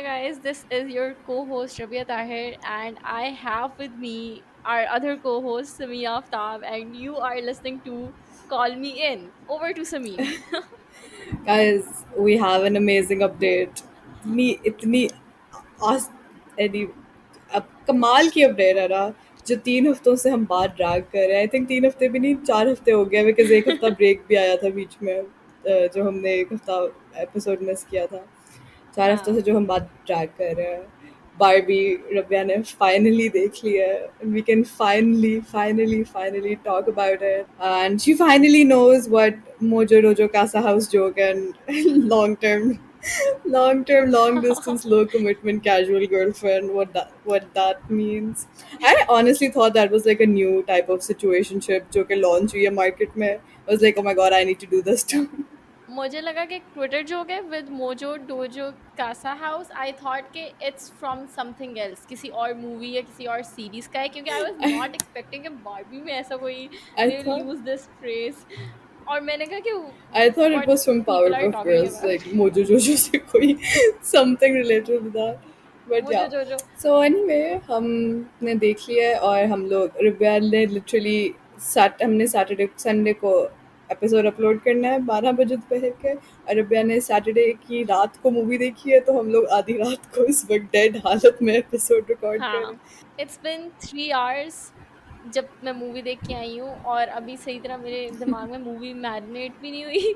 Hi guys, this is your co-host Rabia Tahir, and I have with me our other co-host Sami Aftab, and you are listening to Call Me In. Over to Sami. Guys, we have an amazing update. इतनी आस any अब कमाल की update है ना जो 3 हफ्तों से हम बात ड्रैग कर रहे हैं। आई थिंक 3 हफ्ते भी नहीं, 4 हफ्ते हो गया बिकॉज एक हफ्ता ब्रेक भी आया था बीच में, जो हमने एक हफ्ता एपिसोड मिस किया था। 4 हफ्तों से हाँ जो हम बात ड्रैग कर रहे हैं, बारबी रबिया ने फाइनली देख लिया है। We can finally talk about it and she finally knows what Mojo Rojo casa house joke and long term long distance low commitment casual girlfriend, what that means. I honestly thought that was like a new type of situationship जो कि launch हुई है market में. I was like, oh my god, I need to do this too. मुझे लगा कि Twitter joke है with Mojo Dojo Casa House. I thought कि इट्स फ्रॉम समथिंग एल्स, किसी और मूवी या किसी और सीरीज का है, क्योंकि आई वाज नॉट एक्सपेक्टिंग कि बारबी में ऐसा कोई I they will thought use this phrase. और मैंने कहा कि I thought it what was from people are Powerpuff talking Girls, like about. Mojo Jojo se koi something related to that. But Mojo yeah. Jojo. So anyway, हमने देख लिया है और हम लोग रुबिया ने लिटरली हमने सैटरडे संडे को एपिसोड अपलोड करना है 12 बजे दोपहर के, और रुबिया ने सैटरडे की रात को मूवी देखी है, तो हम लोग आधी रात को इस वक्त डेड हालत में एपिसोड रिकॉर्ड कर रहे हाँ, हैं। इट्स बिन 3 आवर्स जब मैं मूवी देख के आई हूँ, और अभी सही तरह मेरे दिमाग में मूवी मैरिनेट भी नहीं हुई।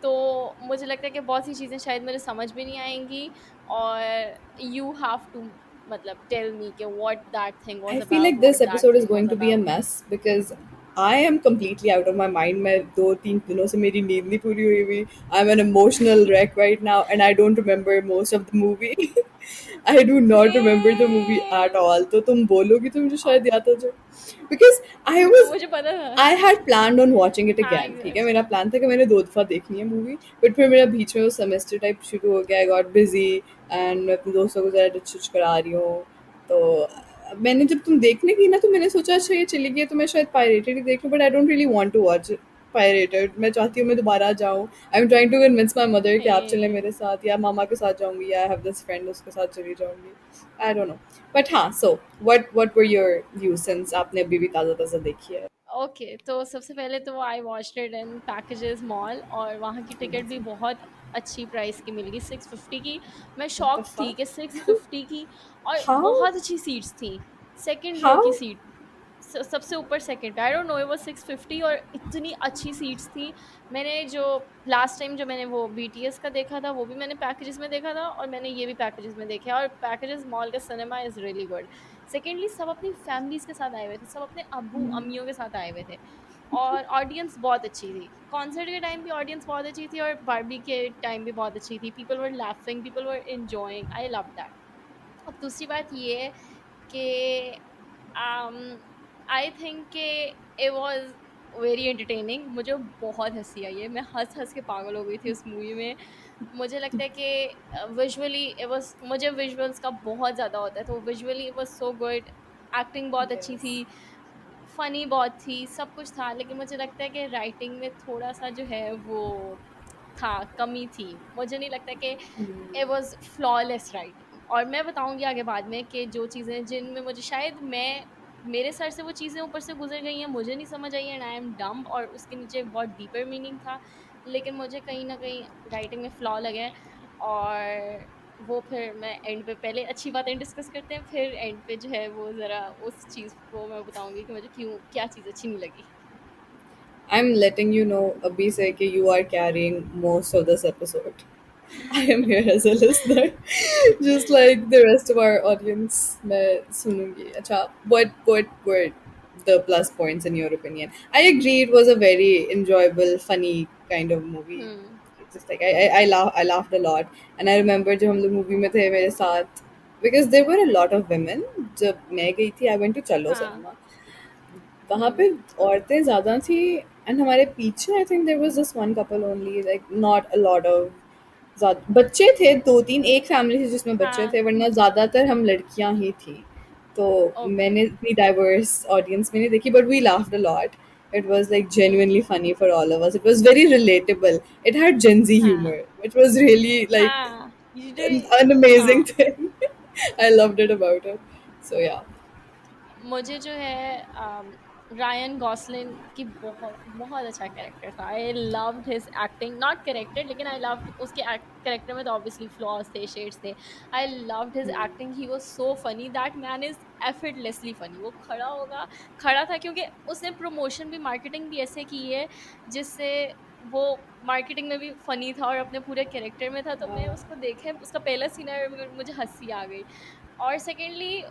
तो मुझे लगता है कि बहुत सी चीज़ें शायद मेरे समझ भी नहीं आएंगी, और यू हैव टू मतलब टेल मी कि what that thing was I feel about, like what this that episode is thing going was to be a about. mess because I am completely out of my mind. मैं 2-3 दिनों से मेरी नींद नहीं पूरी हुई हुई। I'm an emotional wreck right now and I don't remember most of the movie. I do not remember the movie at same. all. तो तुम बोलोगी तो मुझे शायद याद आ जाए। Because I was मुझे पता था। I had planned on watching it हाँ again. ठीक है, एग्जैक्टली। मेरा प्लान था कि मैंने 2 दफा देखनी है मूवी, बट फिर मेरा बीच में वो सेमेस्टर टाइप शुरू हो गया। आई गॉट बिजी एंड मैं अपने दोस्तों को ज़रा डिच करा रही हूँ। तो मैंने जब तुम देखने की ना, तो मैंने सोचा अच्छा ये चली गई है, तो मैं शायद पायरेटेड ही देख लूँ, but I don't really want to watch pirated. मैं चाहती हूँ मैं दोबारा जाऊँ। I am trying to convince my mother कि आप चलें मेरे साथ, या मामा के साथ जाऊँगी, या आई हैव दिस फ्रेंड उसके साथ चली जाऊँगी। आई डोंट नो, बट हाँ। So what were your view since आपने अभी भी ताज़ा ताज़ा देखी है? ओके, तो सबसे पहले तो I watched it in packages mall, और वहाँ की टिकट भी बहुत अच्छी प्राइस की मिल गई, 650 की। मैं What the शॉक थी fuck? कि 650 की, और How? बहुत अच्छी सीट्स थी। सेकंड रो की How? सीट, सबसे ऊपर सेकंड पे, I don't know, it was 650, और इतनी अच्छी सीट्स थी। मैंने जो लास्ट टाइम जो मैंने वो बीटीएस का देखा था, वो भी मैंने पैकेजेस में देखा था, और मैंने ये भी पैकेजेस में देखा, और पैकेजेस मॉल का cinema is really good. Secondly सब अपनी फैमिलीज के साथ आए हुए थे, सब अपने अब्बू अम्मियों के साथ आए हुए थे, और ऑडियंस बहुत अच्छी थी। कॉन्सर्ट के टाइम भी ऑडियंस बहुत अच्छी थी, और बारबी के टाइम भी बहुत अच्छी थी। People were laughing, people were enjoying, I love that. अब दूसरी बात ये है कि आई थिंक कि इट वाज वेरी एंटरटेनिंग। मुझे बहुत हंसी आई है, मैं हंस हंस के पागल हो गई थी उस मूवी में। मुझे लगता है कि विजुअली इट वाज, मुझे विजुअल्स का बहुत ज़्यादा होता है, तो visually it was so good. Acting बहुत अच्छी थी, Yes. फनी बहुत थी, सब कुछ था, लेकिन मुझे लगता है कि राइटिंग में थोड़ा सा जो है वो था, कमी थी। मुझे नहीं लगता कि इट वाज फ्लॉलेस राइटिंग। और मैं बताऊंगी आगे बाद में कि जो चीज़ें जिनमें मुझे शायद मैं मेरे सर से वो चीज़ें ऊपर से गुजर गई हैं, मुझे नहीं समझ आई, एंड आई एम डम्ब, और उसके नीचे एक बहुत डीपर मीनिंग था, लेकिन मुझे कहीं ना कहीं राइटिंग में फ्लॉ लगे। और वो फिर मैं एंड पे, पहले अच्छी बातें डिस्कस करते हैं, फिर एंड पे जो है वो ज़रा उस चीज़ को मैं बताऊंगी कि मुझे क्यों क्या चीज़ अच्छी नहीं लगी। I'm letting you know, Abhi say कि you are carrying most of this episode. I am here as a listener, just like the rest of our audience. मैं सुनूंगी. अच्छा, what were the plus points in your opinion? I agree, it was a very enjoyable, funny kind of movie. Hmm. It's just like I laughed a lot, and I remember जब हम लोग movie में थे मेरे साथ, because there were a lot of women. जब मैं गई थी, I went to चलो हाँ। cinema. वहाँ हम्म। पे औरतें ज़्यादा थी, एंड हमारे पीछे I think there was just one couple only, like not a lot of. बच्चे थे 2-3, एक फैमिली थी जिसमें बच्चे हाँ। थे, वरना ज़्यादातर हम लड़कियां ही थी। तो ओके। मैंने इतनी डाइवर्स ऑडियंस में नहीं देखी, but we laughed a lot. It was like genuinely funny for all of us. It was very relatable. It had Gen Z हाँ। humor, which was really like हाँ, an amazing हाँ, thing. I loved it about it. So yeah. मुझे जो है Ryan गॉसलिन की बहुत बहुत अच्छा कैरेक्टर था। I loved his acting, not character, लेकिन आई लव्ड उसके कैरेक्टर में तो ऑब्वियसली फ्लॉज थे, शेड्स थे। I loved his acting, he was so funny, that man is effortlessly funny. वो खड़ा होगा, खड़ा था क्योंकि उसने प्रमोशन भी, मार्केटिंग भी ऐसे की है जिससे वो मार्केटिंग में भी फनी था और अपने पूरे कैरेक्टर में था। तो मैं उसको देखे, उसका पहला सीन है, मुझे हंसी आ गई। और सेकेंडली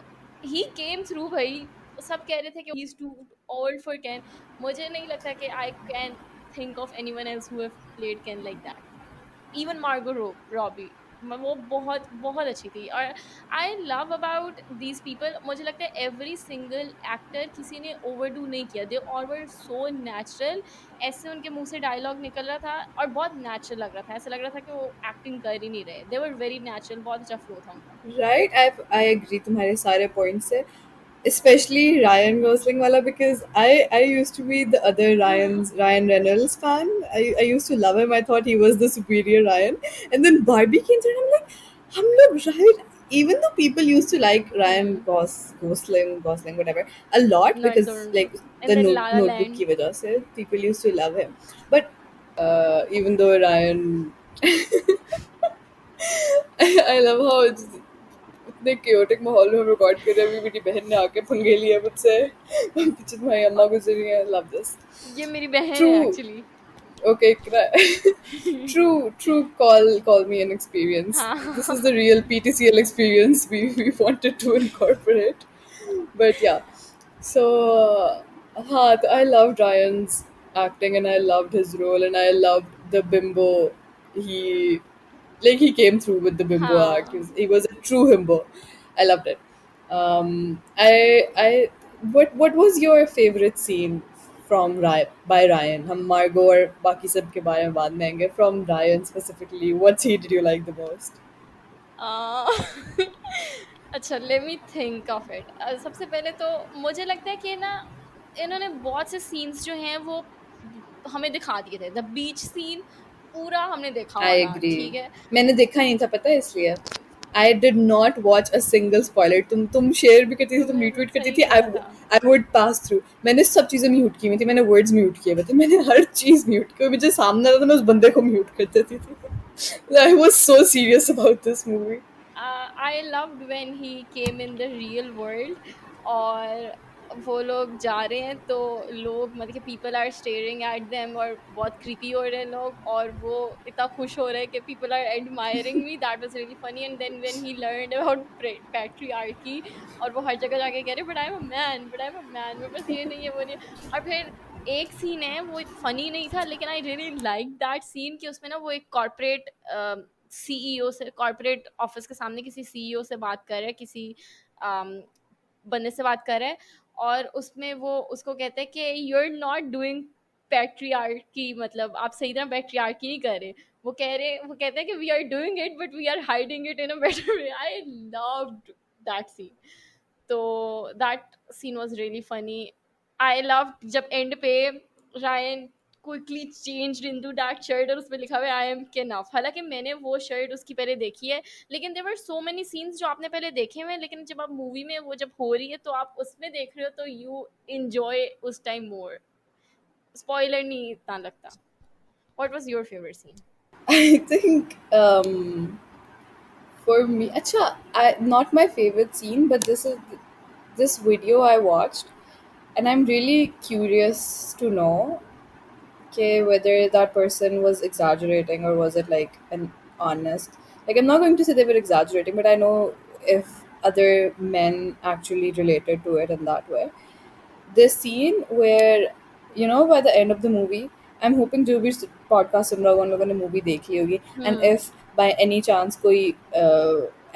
ही केम थ्रू भाई। सब कह रहे थे कि he is too old for Ken. मुझे नहीं लगता कि I can think of anyone else who have played Ken like that. Even Margot Robbie, वो बहुत बहुत अच्छी थी। और I love about these people, मुझे लगता है एवरी सिंगल एक्टर किसी ने ओवरडू नहीं किया, they all were so natural. ऐसे उनके मुंह से डायलॉग निकल रहा था और बहुत नेचुरल लग रहा था, ऐसा लग रहा था कि वो एक्टिंग कर ही नहीं रहे, दे वर वेरी नेचुरल, बहुत अच्छा फ्लो था उनका। Right, I agree तुम्हारे सारे points से, especially Ryan Gosling wala, because I used to be the other Ryan Reynolds fan. I used to love him. I thought he was the superior Ryan. And then Barbie came through and I'm like, हम लोग Ryan, even though people used to like Ryan hmm. Gosling whatever a lot No, I because don't know. like And the then La La notebook Land. की वजह से people used to love him. But even though Ryan I love how it's इतने chaotic माहौल में हम record कर रहे हैं, अभी मेरी बहन ने आके पंगे लिए मुझसे, पीछे तुम्हारी अम्मा गुजरी है, लव दिस। ये मेरी बहन है true, actually. okay, true, call me an experience. This is the हाँ। real PTCL experience we wanted to incorporate. But yeah, so I loved Ryan's acting and I loved his role and I loved the bimbo. He he came through with the bimbo act. हाँ। He was a true himbo. I loved it. I what was your favorite scene from by Ryan? हम Margot और बाकी सब के बारे में बाद में आएंगे. From Ryan specifically, what scene did you like the most? आ, अच्छा, let me think of it. सबसे पहले तो मुझे लगता है कि ना, इन्होंने बहुत से सीन्स जो हैं वो हमें दिखा दिए थे। द बीच सीन पूरा हमने देखा I हुआ था, agree. ठीक है। मैंने देखा नहीं था पता है इसलिए. I did not watch a single spoiler. तुम शेयर भी करती थी, तुम तुमने retweet करती सही थी. करा था। I would pass through. मैंने सब चीजें म्यूट की हुई थी. मैंने words म्यूट किए हुए थे. मैंने हर चीज म्यूट की. मुझे सामने आता था मैं उस बंदे को म्यूट कर देती थी. I was so serious about this movie. I loved when he came in the real world और वो लोग जा रहे हैं तो लोग, मतलब कि people are staring at them और बहुत क्रीपी हो रहे हैं लोग, और वो इतना खुश हो रहे हैं कि people are admiring me, that was really funny. And then when he learned about patriarchy और वो हर जगह जाके कह रहे but I am a man, but I am a man, मेरे पास ये नहीं है, वो नहीं है। और फिर एक सीन है, वो फनी नहीं था लेकिन I really like that scene, कि उसमें ना वो एक कॉर्पोरेट सीईओ से, कॉर्पोरेट ऑफिस के सामने किसी सीईओ से बात कर रहे हैं, किसी बंदे से बात कर रहे हैं, और उसमें वो उसको कहते हैं कि you are not doing patriarchy, मतलब आप सही तरह पैट्रियार्की नहीं कर रहे। वो कहते हैं कि we are doing it but we are hiding it in a better way. I loved that scene. तो that scene was really funny. I love जब एंड पे Ryan quickly changed into that shirt और उस पे लिखा हुआ है I am केनफ। हालांकि मैंने वो शर्ट उसकी पहले देखी है, लेकिन there were so many scenes जो आपने पहले देखे हुए हैं, लेकिन जब आप मूवी में वो जब हो रही है तो आप उसमें देख रहे हो तो यू एंजॉय उस टाइम मोर। स्पॉइलर नहीं इतना लगता। What was your favourite scene? I think for me, acha, not my favorite scene, but this video I watched, and I'm really curious to know whether that person was exaggerating or was it like an honest. Like I'm not going to say they were exaggerating, but I know if other men actually related to it in that way. This scene where by the end of the movie, I'm hoping जो भी podcast सुन रहा होगा उन लोगों ने movie देख ली होगी, and hmm. if by any chance कोई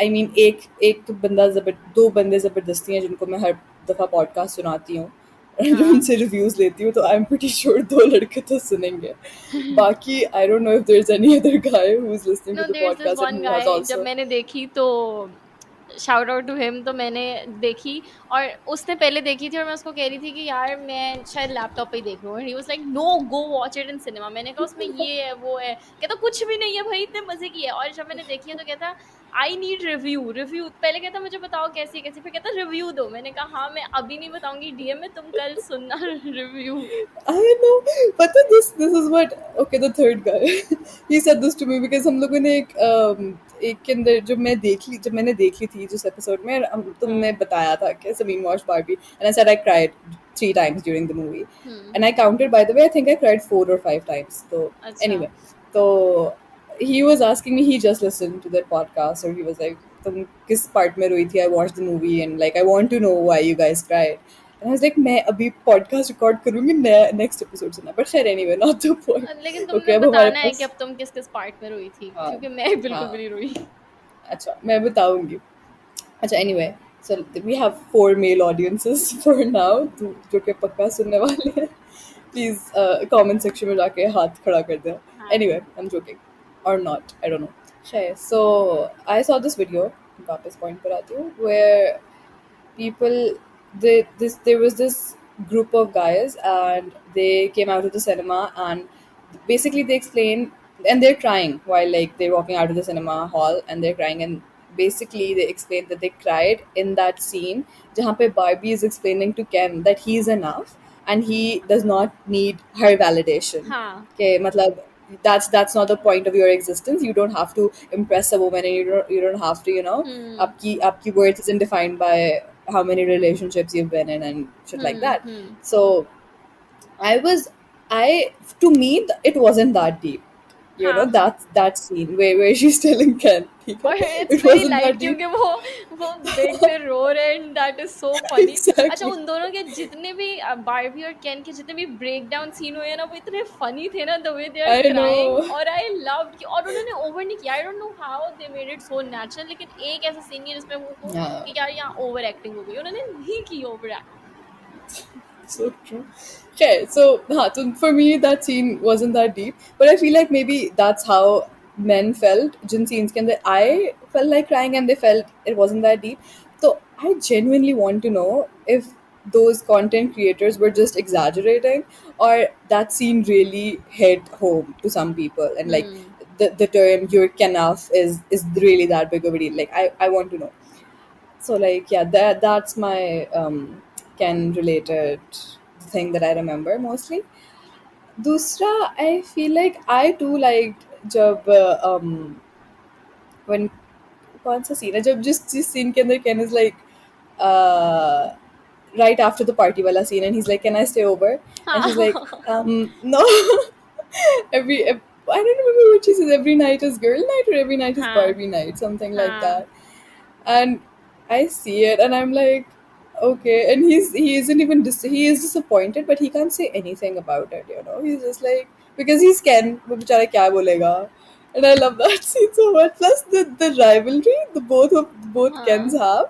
I mean एक एक बंदा दो बंदे ज़बरदस्ती हैं जिनको मैं हर दफ़ा podcast सुनाती हूँ और हाँ। उनसे reviews लेती हूँ, तो I'm pretty sure दो लड़के तो सुनेंगे. बाकी I don't know if there's any other guy who's listening no, to the there is this podcast and one who has guy, जब also. मैंने देखी तो शाउट आउट टू हिम। तो मैंने देखी, और उसने पहले देखी थी, और मैं उसको कह रही थी कि यार मैं शायद लैपटॉप पे ही देख लूँ, he was like no, go watch it in cinema. मैंने कहा उसमें ये है वो है, कहता कुछ भी नहीं है भाई, इतने मजे की है। और जब मैंने देखी है तो कहता आई नीड रिव्यू, रिव्यू पहले कहता मुझे बताओ कैसी है, कैसी, फिर कहता रिव्यू दो। मैंने कहा हाँ मैं अभी नहीं बताऊंगी डीएम में, तुम कल सुनना review. I know, but then this is what, okay, the third guy he said this to me because हम लोगों ने एक के अंदर जब मैंने देखी थी जिस एपिसोड में तुमने हाँ। बताया था कि Sabine watched Barbie and I said I cried 3 times during the movie hmm. and I counted, by the way, I think I cried 4 or 5 times. So अच्छा। anyway, so he was asking me, he just listened to that podcast, or he was like तुम किस part में रोई थी? I watched the movie and like I want to know why you guys cried. And I was like, मैं अभी podcast record करूँगी, next episode सुनना. But खैर anyway, not the point. लेकिन तुमने Okay, अब हमारे बताना है कि पास अब तुम किस किस पार्ट में रोई थी, हाँ क्योंकि मैं बिल्कुल भी हाँ नहीं रोई। अच्छा मैं बताऊंगी. अच्छा anyway, so we have 4 male audiences for now, जो कि पक्का सुनने वाले हैं. Please comment section में जाके हाथ खड़ा कर दें. हाँ। Anyway, I'm joking or not, I don't know. शायद. So I saw this video, वापस point पर आती हूँ, where people there was this group of guys and they came out of the cinema and basically they explain, and they're crying while like they're walking out of the cinema hall and they're crying, and basically they explained that they cried in that scene jahan pe Barbie is explaining to Ken that he's enough and he does not need her validation. हाँ। Okay, matlab that's not the point of your existence. You don't have to impress a woman, and you don't have to, हम्म। आपकी worth isn't defined by how many relationships you've been in and shit like that. Hmm. So I was I to me it wasn't that deep. You know, हाँ। that scene where she's telling Ken, ठीक है? और it's It very wasn't light that deep. क्योंकि वो bed पे रो रहे हैं, and that is so funny. अच्छा, Exactly. उन दोनों के जितने भी बार्बी और केन के जितने भी ब्रेक डाउन सीन हुए हैं ना, वो इतने फनी थे ना, the way they are I crying. know. और आई लव्ड कि, और उन्होंने ओवर नहीं किया। I don't know how they made it so natural, लेकिन एक ऐसा सीन नहीं है जिसमें वो को Yeah. कि यार यहाँ ओवर एक्टिंग हो गई, उन्होंने नहीं की over acting. So true. Okay, so, so for me that scene wasn't that deep, but I feel like maybe that's how men felt. Jin scenes के अंदर I felt like crying and they felt it wasn't that deep. So I genuinely want to know if those content creators were just exaggerating, or that scene really hit home to some people, and like hmm. the term "you're enough" is really that big of a deal. Like I want to know. So like yeah, that's my Ken related thing that I remember mostly. Dusra, I feel like I too liked जब when कौन सा scene है जब जिस scene के अंदर Ken is like uh, right after the party wala scene and he's like, can I stay over? And she's like, हाँ। no. I don't remember what she says, every night is girl night or every night is हाँ। Barbie night, something like हाँ। that. And I see it and I'm like, okay. And he isn't even he is disappointed, but he can't say anything about it. He's just like, because he's Ken, वो बेचारा क्या बोलेगा. And I love that scene so much. Plus the rivalry the both Kens हाँ। have,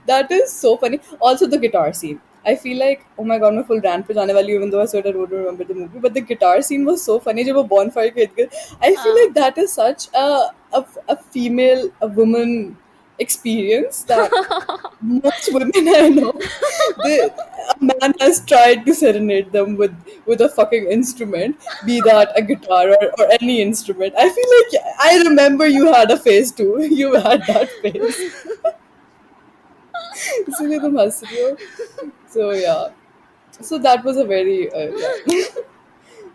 that is so funny. Also the guitar scene. I feel like, oh my god, मैं full rant पे जाने वाली हूँ, even though I sort of don't remember the movie. But the guitar scene was so funny जब वो bonfire खेत गए. I feel हाँ। like that is such a woman experience that most women I know, a man has tried to serenade them with a fucking instrument, be that a guitar or any instrument. I feel like I remember you had a phase too. You had that phase. इसीलिए तुम हंस रही हो. So yeah. So that was a very yeah.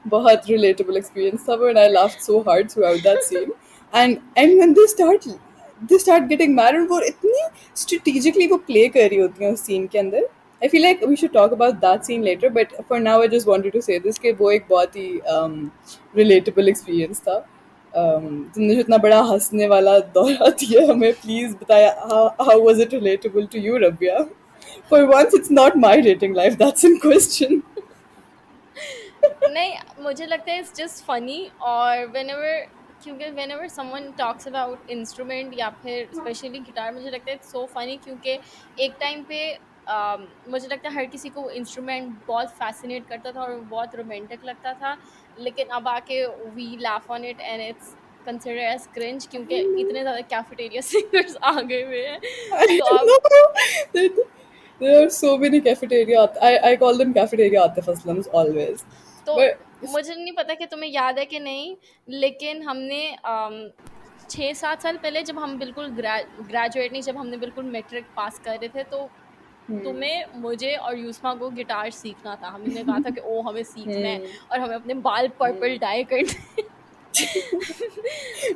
बहुत relatable experience था, and I laughed so hard throughout that scene. And when they start getting mad and वो इतनी strategically वो play कर रही होती हैं उस scene के अंदर. I feel like we should talk about that scene later, but for now I just wanted to say this कि वो एक बहुत ही relatable experience था. तुमने जो इतना बड़ा हंसने वाला दौरा दिया हमें, प्लीज बताया how was it relatable to you, Rabia? For once it's not my dating life that's in question. नहीं, मुझे लगता है इट्स जस्ट फनी। और व्हेनेवर, क्योंकि whenever someone talks about instrument या फिर स्पेशली गिटार, मुझे लगता है इट्स सो फनी, क्योंकि एक टाइम पे मुझे लगता है हर किसी को इंस्ट्रूमेंट बहुत फैसिनेट करता था और बहुत रोमांटिक लगता था, लेकिन अब आके we laugh on it and it's consider as cringe, क्योंकि इतने ज़्यादा कैफेटेरिया सिंगर्स आ गए हुए हैं। I तो don't अब know. There are so many cafeteria. I call them cafeteria atif Aslams always. तो But मुझे नहीं पता कि तुम्हें याद है कि नहीं, लेकिन हमने 6-7 साल पहले जब हम बिल्कुल ग्रेजुएट नहीं, जब हमने बिल्कुल मैट्रिक पास कर रहे थे, तो तुम्हें, मुझे और यूसमा को गिटार सीखना था। हमने कहा था कि ओ हमें सीखना है और हमें अपने बाल पर्पल डाई करने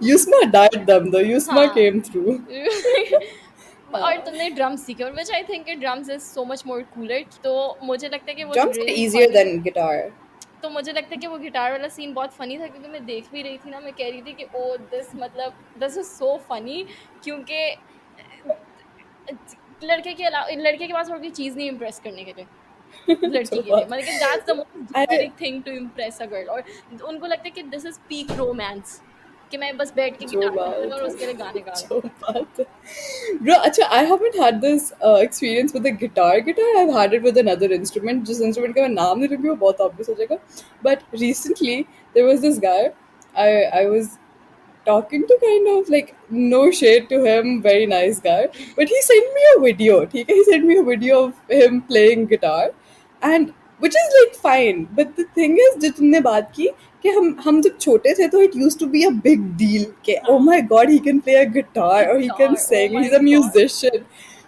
Yusma died them though. Yusma हाँ। came through. और तुमने ड्रम्स सीखे, और which I think drums is so much more cooler. तो मुझे लगता है कि वो Drums are really easier funny. than guitar. तो मुझे लगता है कि वो गिटार वाला सीन बहुत फनी था, क्योंकि मैं देख भी रही थी ना, मैं कह रही थी कि ओ दिस, मतलब दिस इज सो फनी, क्योंकि लड़के के अलावा लड़के के पास और कोई चीज़ नहीं इम्प्रेस करने के लिए, लड़की So के लिए, what? मतलब कि that's the most I generic thing to impress a girl, और उनको लगता है कि दिस इज पीक रोमांस, कि मैं बस बैठ के जो गिटार बजा लूं बात और है उसके लिए गाने गा लूं। जो बात है bro अच्छा I haven't had this experience with a guitar I've had it with another instrument जिस instrument का मैं नाम नहीं लूंगी वो बहुत obvious हो जाएगा but recently there was this guy I was talking to kind of like no shade to him very nice guy but he sent me a video ठीक है he sent me a video of him playing guitar and which is like fine but the thing is जो तुमने बात की कि हम जब छोटे थे तो it used to be a big deal कि oh हाँ, my god he can play a guitar or he can guitar, oh sing my he's a god. musician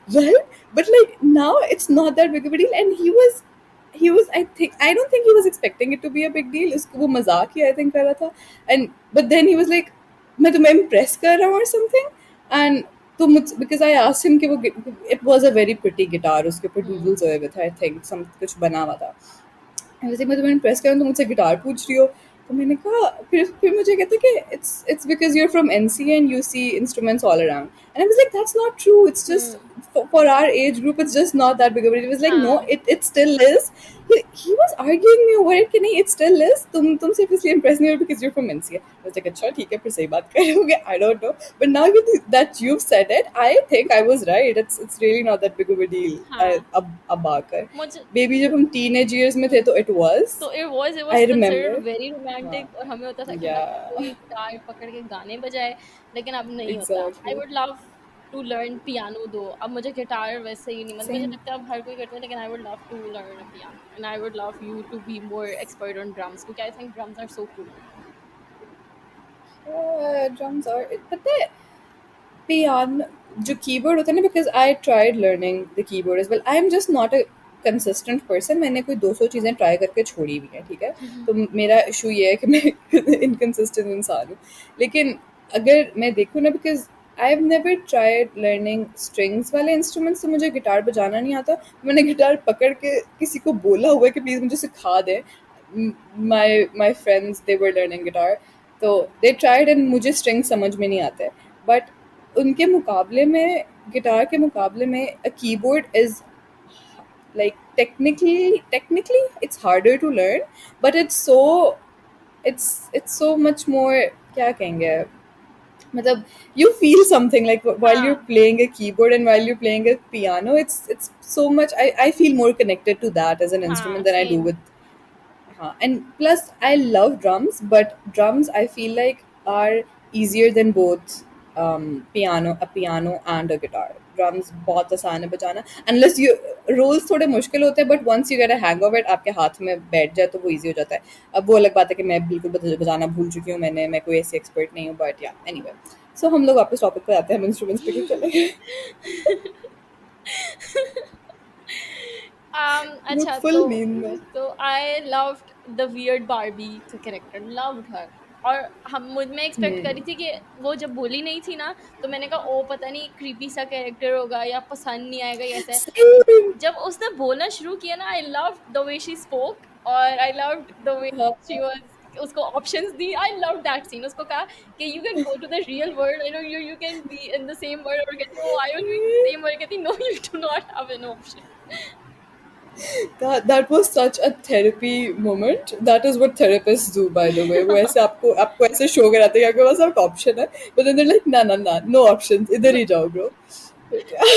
right but like now it's not that big of a deal and he was I don't think he was expecting it to be a big deal उसको वो मजाक ही I think कर रहा था and but then he was like मैं तुम्हें impress कर रहा हूँ or something and तो मुझ because I asked him कि वो it was a very pretty guitar उसके ऊपर हम्म। doodles हुए हुए थे I think some कुछ बना हुआ था वैसे मैं तुम्हें इम्प्रेस करूँ तो मुझसे गिटार पूछ रही हो तो मैंने कहा फिर मुझे कहता कि it's because you're from NC and you see instruments all around and I was like that's not true it's just hmm. for our age group it's just not that big of a deal. It was like no हाँ, it still is he was arguing me over it कि नहीं it still is तुम सिर्फ इसलिए impress नहीं हो because you're from NC I was like अच्छा ठीक है फिर सही बात कर रहे होगे I don't know but now that you've said it I think I was right it's really not that big of a deal हाँ। अब आकर मुझे बेबी जब हम टीनेज ईयर्स में थे तो इट वाज तो it was I considered remember very हाँ रोमांटिक, और हमें होता था कि या बस कोई गिटार पकड़ के गाने बजाए, लेकिन अब नहीं होता। I exactly would love to learn piano, though अब मुझे गिटार वैसे ही नहीं, मतलब मुझे सेम लगता है अब हर कोई करता है, लेकिन I would love to learn piano, and I would love you to be more expert on drums, क्योंकि I think drums are so cool. Drums और पता है piano जो कीबोर्ड होता है ना because I tried learning the keyboard as well I am just not a consistent person मैंने कोई 200 चीज़ें ट्राई करके छोड़ी हुई हैं ठीक है तो मेरा इशू ये है कि मैं इनकन्सिस्टेंट इंसान हूँ लेकिन अगर मैं देखूँ ना because I have never tried learning strings वाले इंस्ट्रूमेंट्स तो मुझे गिटार बजाना नहीं आता मैंने गिटार पकड़ के किसी को बोला हुआ है कि प्लीज़ मुझे सिखा दें my friends they were learning guitar तो दे ट्राइड एंड मुझे स्ट्रिंग समझ में नहीं आते बट उनके मुकाबले में गिटार के मुकाबले में a keyboard is like technically it's harder to learn but it's so much more क्या कहेंगे मतलब you feel something like while you're हाँ, playing a keyboard and while you're playing a piano it's so much I feel more connected to that as an हाँ, instrument than I do same. with and plus I love drums, but drums I feel like are easier than both a piano and a guitar. Drums बहुत आसान है बजाना unless you rolls थोड़े मुश्किल होते हैं but once you get a hang of it आपके हाथ में बैठ जाए तो वो easy हो जाता है अब वो अलग बात है कि मैं बिल्कुल बजाना भूल चुकी हूँ मैं कोई ऐसी एक्सपर्ट नहीं हूँ but yeah anyway so हम लोग वापस टॉपिक पे आते हैं हम इंस्ट्रूमेंट्स पे क्यों चले गए मैं अच्छा, फुल नींद में तो I loved the weird Barbie का कैरेक्टर, लव्ड हर। और मैं एक्सपेक्ट करी थी कि वो जब बोली नहीं थी ना, तो मैंने कहा ओ पता नहीं क्रीपी सा कैरेक्टर होगा या पसंद नहीं आएगा या ऐसा है। Same. जब उसने बोलना शुरू किया ना, I love the way she spoke, और आई लव द वे हाँ शी वाज, उसको ऑप्शंस दी। I love that scene. उसको कहा कि you can go to the real world, you know, you can be in the same world, और कहती no I will be in the same world, कहती no you do not have an option. that was such a therapy moment. That is what therapists do, by the way. वो ऐसे आपको ऐसे show कराते हैं कि आपके पास आपका ऑप्शन है, but then they're like, ना, no options, इधर ही जाओ, bro. But yeah,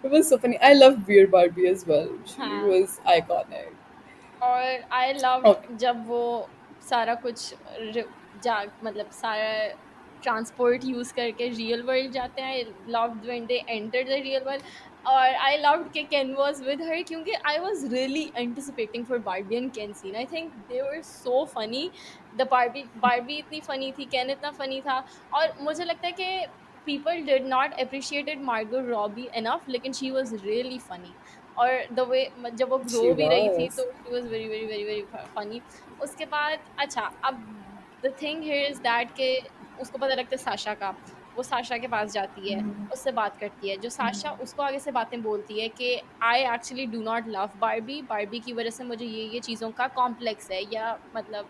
it was so funny. I love Weird Barbie as well. She हाँ, was iconic. और आई Okay. लव्ड जब वो सारा कुछ जा, मतलब सारा ट्रांसपोर्ट यूज करके रियल वर्ल्ड जाते हैं. I loved when they enter the real world. और आई लव्ड कि केन वाज विद हर, क्योंकि I was really anticipating for Barbie and Ken scene. I think they were so funny. The Barbie इतनी फनी थी, Ken इतना funny था. और मुझे लगता है कि people did not appreciated Margot Robbie enough, लेकिन she was really funny. और the way जब वो She grow भी रही थी was. तो she was very very very very funny. उसके बाद अच्छा, अब the thing here is that के उसको पता लगता है साशा का. वो साशा के पास जाती है, उससे बात करती है. जो साशा उसको आगे से बातें बोलती है कि I actually do not love Barbie. Barbie की वजह से मुझे ये चीज़ों का कॉम्प्लेक्स है, या मतलब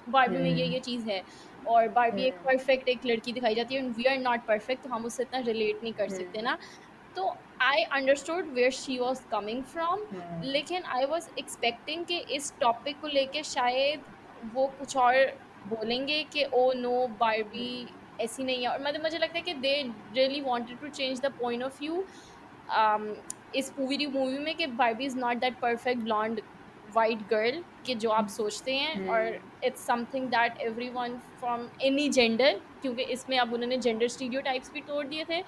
बार्बी में ये चीज़ है. और बार्बी एक परफेक्ट एक लड़की दिखाई जाती है, and we are not perfect, तो हम उससे इतना रिलेट नहीं कर सकते ना. तो I understood where she was coming from. लेकिन आई वाज एक्सपेक्टिंग कि इस टॉपिक को लेके शायद वो कुछ और बोलेंगे कि ओ नो बार्बी ऐसी नहीं है. और मतलब मुझे लगता है कि they really wanted to change the point of view इस पूरी मूवी में, कि Barbie is not that perfect blonde white girl कि जो आप सोचते हैं. और it's something that everyone from any gender, क्योंकि इसमें अब उन्होंने जेंडर स्टीरियोटाइप्स भी तोड़ दिए थे,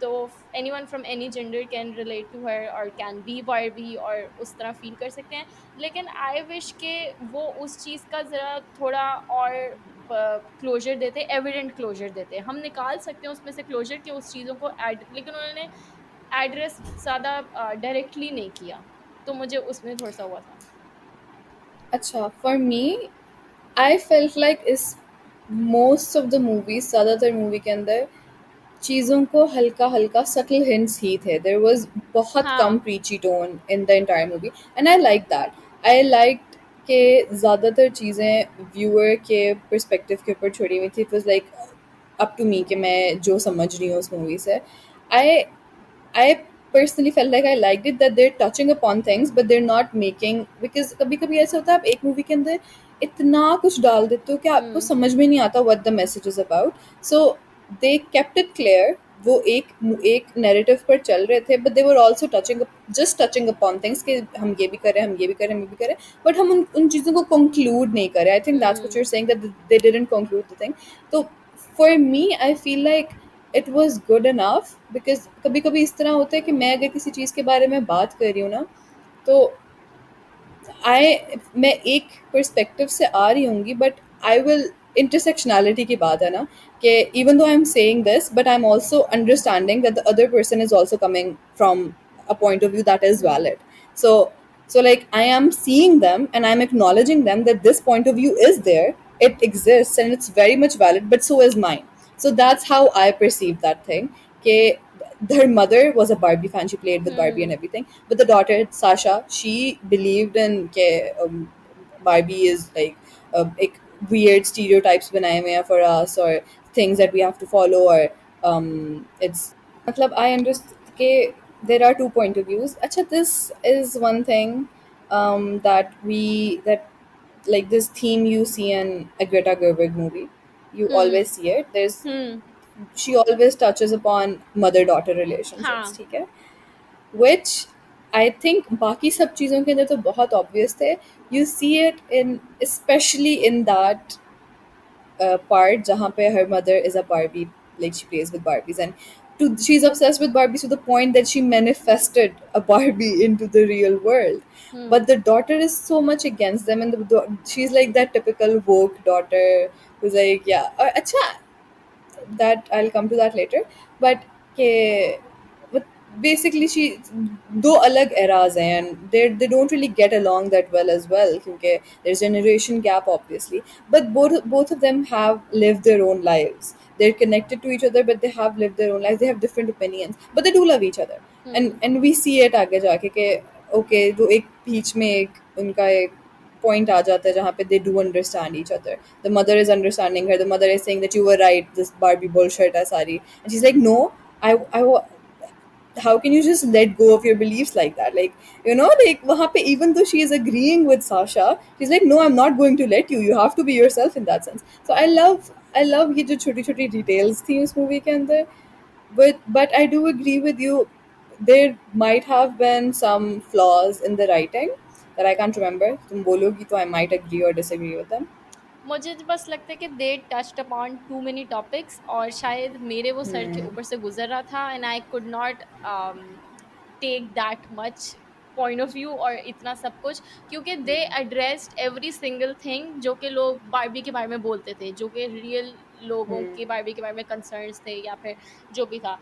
तो anyone from any gender can relate to her और can be Barbie और उस तरह फील कर सकते हैं. लेकिन आई विश के वो उस चीज़ का ज़रा थोड़ा और क्लोजर देते, एविडेंट क्लोजर देते. हम निकाल सकते हैं उसमें से क्लोजर कि उस चीज़ों को ऐड, लेकिन उन्होंने एड्रेस ज़्यादा डायरेक्टली नहीं किया, तो मुझे उसमें थोड़ा सा हुआ था. अच्छा, for me, I felt like इस most of the movies, ज़्यादातर मूवी के अंदर चीज़ों को हल्का हल्का subtle hints ही थे. There was बहुत कम हाँ. preachy tone in the entire movie, and I liked that. I liked कि ज़्यादातर चीज़ें viewer के perspective के ऊपर छोड़ी हुई थी. It was like up to me कि मैं जो समझ रही हूँ उस मूवी से. I I personally felt like I liked it that they're touching upon things but they're not making, because कभी कभी ऐसा होता है आप एक मूवी के अंदर इतना कुछ डाल देते हो कि आपको हम्म. समझ में नहीं आता what the message is about. So they kept it clear. वो एक नैरेटिव पर चल रहे थे but they were also touching upon things कि हम ये भी करें, हम ये भी करें, हम ये भी करें, but हम उन चीज़ों को conclude नहीं करें. I think that's what hmm. you're saying, that they didn't conclude the thing. तो for me I feel like it was good enough, because कभी कभी इस तरह होता है कि मैं अगर किसी चीज़ के बारे में बात कर रही हूँ ना, तो आई मैं एक पर्सपेक्टिव से आ रही होंगी बट आई विल, इंटरसेक्शनैलिटी की बात है ना, कि even though I am saying this but I am also understanding that the other person is also coming from a point of view that is hmm. valid. So like I am seeing them and I'm acknowledging them that this point of view is there, it exists and it's very much valid, but so is mine. So that's how I perceive that thing. Okay, her mother was a Barbie fan. She played with Barbie and hmm. everything. But the daughter, Sasha, she believed in Barbie is like weird stereotypes बनाए हुए हैं for us, or things that we have to follow, or it's मतलब I understand कि there are two point of views. अच्छा, this is one thing that like this theme you see in a Greta Gerwig movie. You hmm. always see it. There's hmm. She always touches upon mother daughter relationships, हाँ. ठीक है, which I think बाकी सब चीज़ों के अंदर तो बहुत obvious थे. You see it in, especially in that part जहाँ पे her mother is a Barbie, like she plays with Barbies, and she's obsessed with Barbies to the point that she manifested a Barbie into the real world. Hmm. But the daughter is so much against them, and she's like that typical woke daughter who's like, yeah, अच्छा, that I'll come to that later. But के but basically she दो अलग eras हैं and they don't really get along that well as well क्योंकि there's generation gap obviously. But both of them have lived their own lives. They're connected to each other, but they have lived their own lives. They have different opinions, but they do love each other. Hmm. And we see it आगे जाके कि okay, वो एक बीच में एक उनका एक point आ जाता है जहाँ पे they do understand each other. The mother is understanding her. The mother is saying that you were right. This Barbie bullshit है सारी. And she's like, no, how can you just let go of your beliefs like that? Like, like वहाँ पे even though she is agreeing with Sasha, she's like, no, I'm not going to let you. You have to be yourself in that sense. So I love ये जो छोटी छोटी details थी उस movie के अंदर. But I do agree with you. There might have been some flaws in the writing that I can't remember. तुम बोलोगी तो I might agree or disagree with them. मुझे तो बस लगता है कि they touched upon too many topics, और शायद मेरे वो सर के Hmm. ऊपर से गुजर रहा था, and I could not take that much point of view और इतना सब कुछ, क्योंकि they addressed every single thing जो कि लोग बारबी के बारे में बोलते थे, जो कि रियल लोगों Hmm. के बारबी के बारे में कंसर्न्स थे या फिर जो भी था।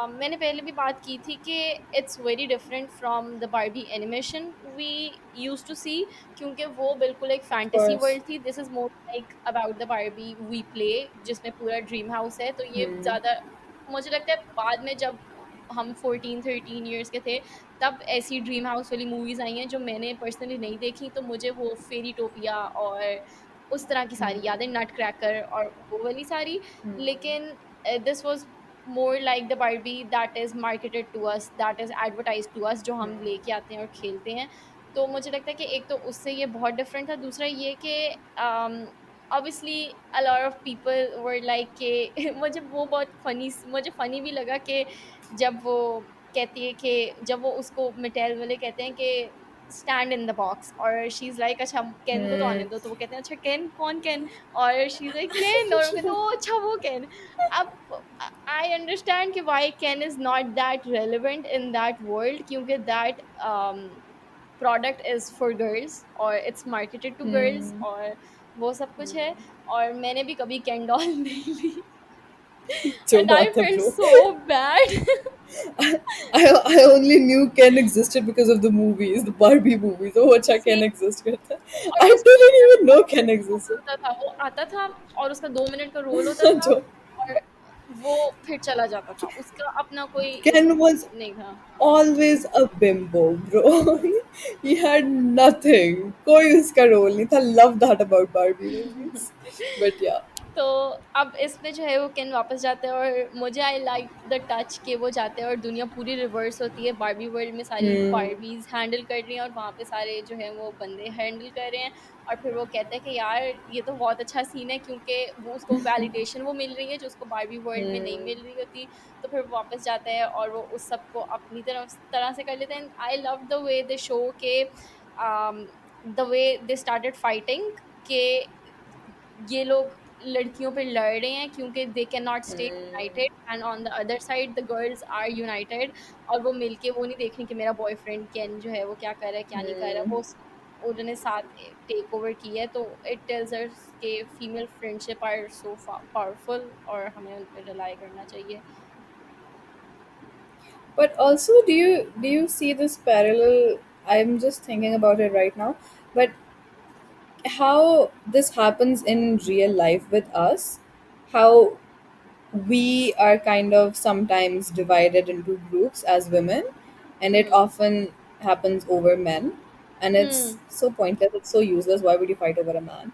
मैंने पहले भी बात की थी कि it's very different from the Barbie animation we use to see, क्योंकि वो बिल्कुल एक Of फैंटेसी course. वर्ल्ड थी। This is more like about the Barbie we play, जिसमें पूरा ड्रीम हाउस है। तो ये Hmm. ज़्यादा मुझे लगता है बाद में जब हम 14-13 ईयर्स के थे, तब ऐसी ड्रीम हाउस वाली मूवीज़ आई हैं जो मैंने पर्सनली नहीं देखी। तो मुझे वो फेरी टोपिया और उस तरह की सारी यादें, नट क्रैकर और वो वाली सारी। लेकिन this was more like the Barbie that is marketed to us, that is advertise to us, जो हम लेके आते हैं और खेलते हैं। तो मुझे लगता है कि एक तो उससे ये बहुत डिफरेंट था, दूसरा ये कि obviously a lot of people were like के मुझे वो बहुत फनी, मुझे फनी भी लगा कि जब वो कहती है कि जब वो उसको मिटेल वाले कहते हैं कि स्टैंड इन द बॉक्स, और शी इज लाइक अच्छा केन को तो आने Hmm. दो, तो वो कहते हैं अच्छा केन कौन केन, और शी इज लाइक केन, और वो कहते हैं ओ अच्छा वो केन। अब आई अंडरस्टैंड कि why Ken is not that relevant in that world, क्योंकि that product is for girls और it's marketed to girls, Hmm. और वो सब कुछ है। और मैंने भी कभी कैन डॉल नहीं ली, जो एंड आई बात है felt bro. So bad. I only knew Ken existed because of the movies, the Barbie movies. Oh, अच्छा सेम, Ken exist करता है. और I उसका didn't अपना even कोई know Ken रोल existed. होता था, वो आता था और उसका 2 मिनट का रोल होता था, जो और वो फिर चला जाता था, उसका अपना कोई Ken was नहीं था। always a bimbo, bro. He had nothing. कोई उसका रोल नहीं था. Love that about Barbie movies. But yeah. तो अब इसमें जो है वो केन वापस जाते हैं, और मुझे आई लाइक द टच के वो जाते हैं और दुनिया पूरी रिवर्स होती है, बारबी वर्ल्ड में सारी Hmm. बारबीज हैंडल कर रही हैं और वहाँ पे सारे जो है वो बंदे हैंडल कर रहे हैं। और फिर वो कहते हैं कि यार ये तो बहुत अच्छा सीन है, क्योंकि वो उसको वैलिडेशन वो मिल रही है जो उसको बारबी वर्ल्ड में नहीं Hmm. मिल रही होती। तो फिर वो वापस जाता है और वो उस सबको अपनी तरह से कर लेते हैं। I love the way they show के the way they started fighting, के ये लोग लड़कियों पे लड़ रहे हैं क्योंकि they can not stay Hmm. United, and on the other side the girls are united. और वो मिलके वो नहीं देख रही कि मेरा बॉयफ्रेंड कैन जो है वो क्या कर रहा है क्या नहीं कर रहा, Hmm. वो उन्होंने साथ टेक ओवर की है। तो इट टेल्स अस के female friendship are so powerful, और हमें उन पे रिलाई करना चाहिए। But also, do you see this parallel? I'm just thinking about it right now. But how this happens in real life with us, how we are kind of sometimes divided into groups as women, and it hmm. often happens over men, and it's hmm. so pointless, it's so useless. Why would you fight over a man?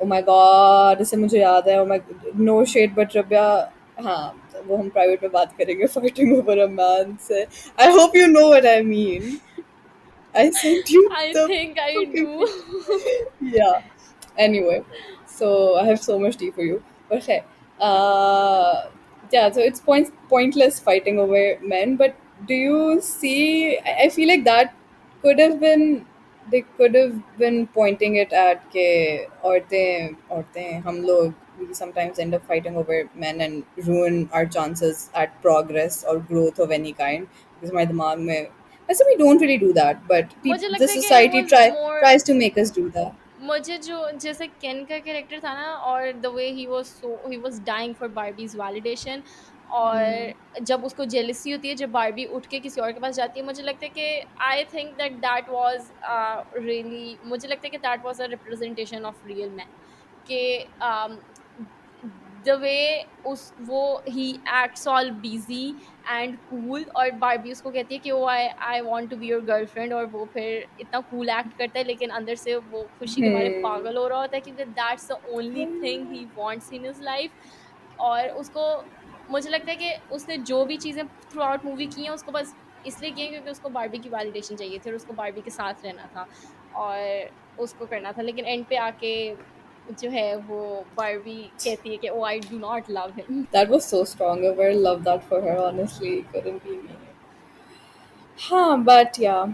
Oh my god, इससे मुझे याद है, oh my, no shade but रब्या, हाँ वो हम private में बात करेंगे fighting over a man से. I hope you know what I mean. I sent you I the think I fucking do. thing. Yeah. Anyway, so I have so much tea for you. But hey, yeah. So it's pointless fighting over men. But do you see? I feel like that could have been. They could have been pointing it at के औरतें हम लोग we sometimes end up fighting over men and ruin our chances at progress or growth of any kind because हमारे दिमाग में वैसे we don't really do that, but मुझे the लगता है कि it society was more, tries to make us do that. मुझे जो जैसे केन का कैरेक्टर था ना, और the way he was dying for Barbie's validation, और जब उसको जेलसी होती है जब बारबी उठ के किसी और के पास जाती है, मुझे लगता है कि I think that that was really, मुझे लगता है कि that was a representation of real man, कि द वे उस वो ही acts all busy and cool, और बारबी उसको कहती है कि वो I I want to be your girlfriend, और वो फिर इतना कूल एक्ट करता है लेकिन अंदर से वो खुशी के मारे Hmm. पागल हो रहा होता है, क्योंकि that's the only thing he wants in his life. और उसको, मुझे लगता है कि उसने जो भी चीज़ें थ्रू आउट मूवी की हैं उसको बस इसलिए की हैं क्योंकि उसको बारबी की वैलिडेशन चाहिए थी और उसको बारबी के साथ रहना था और उसको करना था। लेकिन एंड पे आके जो है वो बारबी कहती है कि oh I do not love him. That was so strong of her. Love that for her. Honestly, couldn't be me. Huh, but yeah.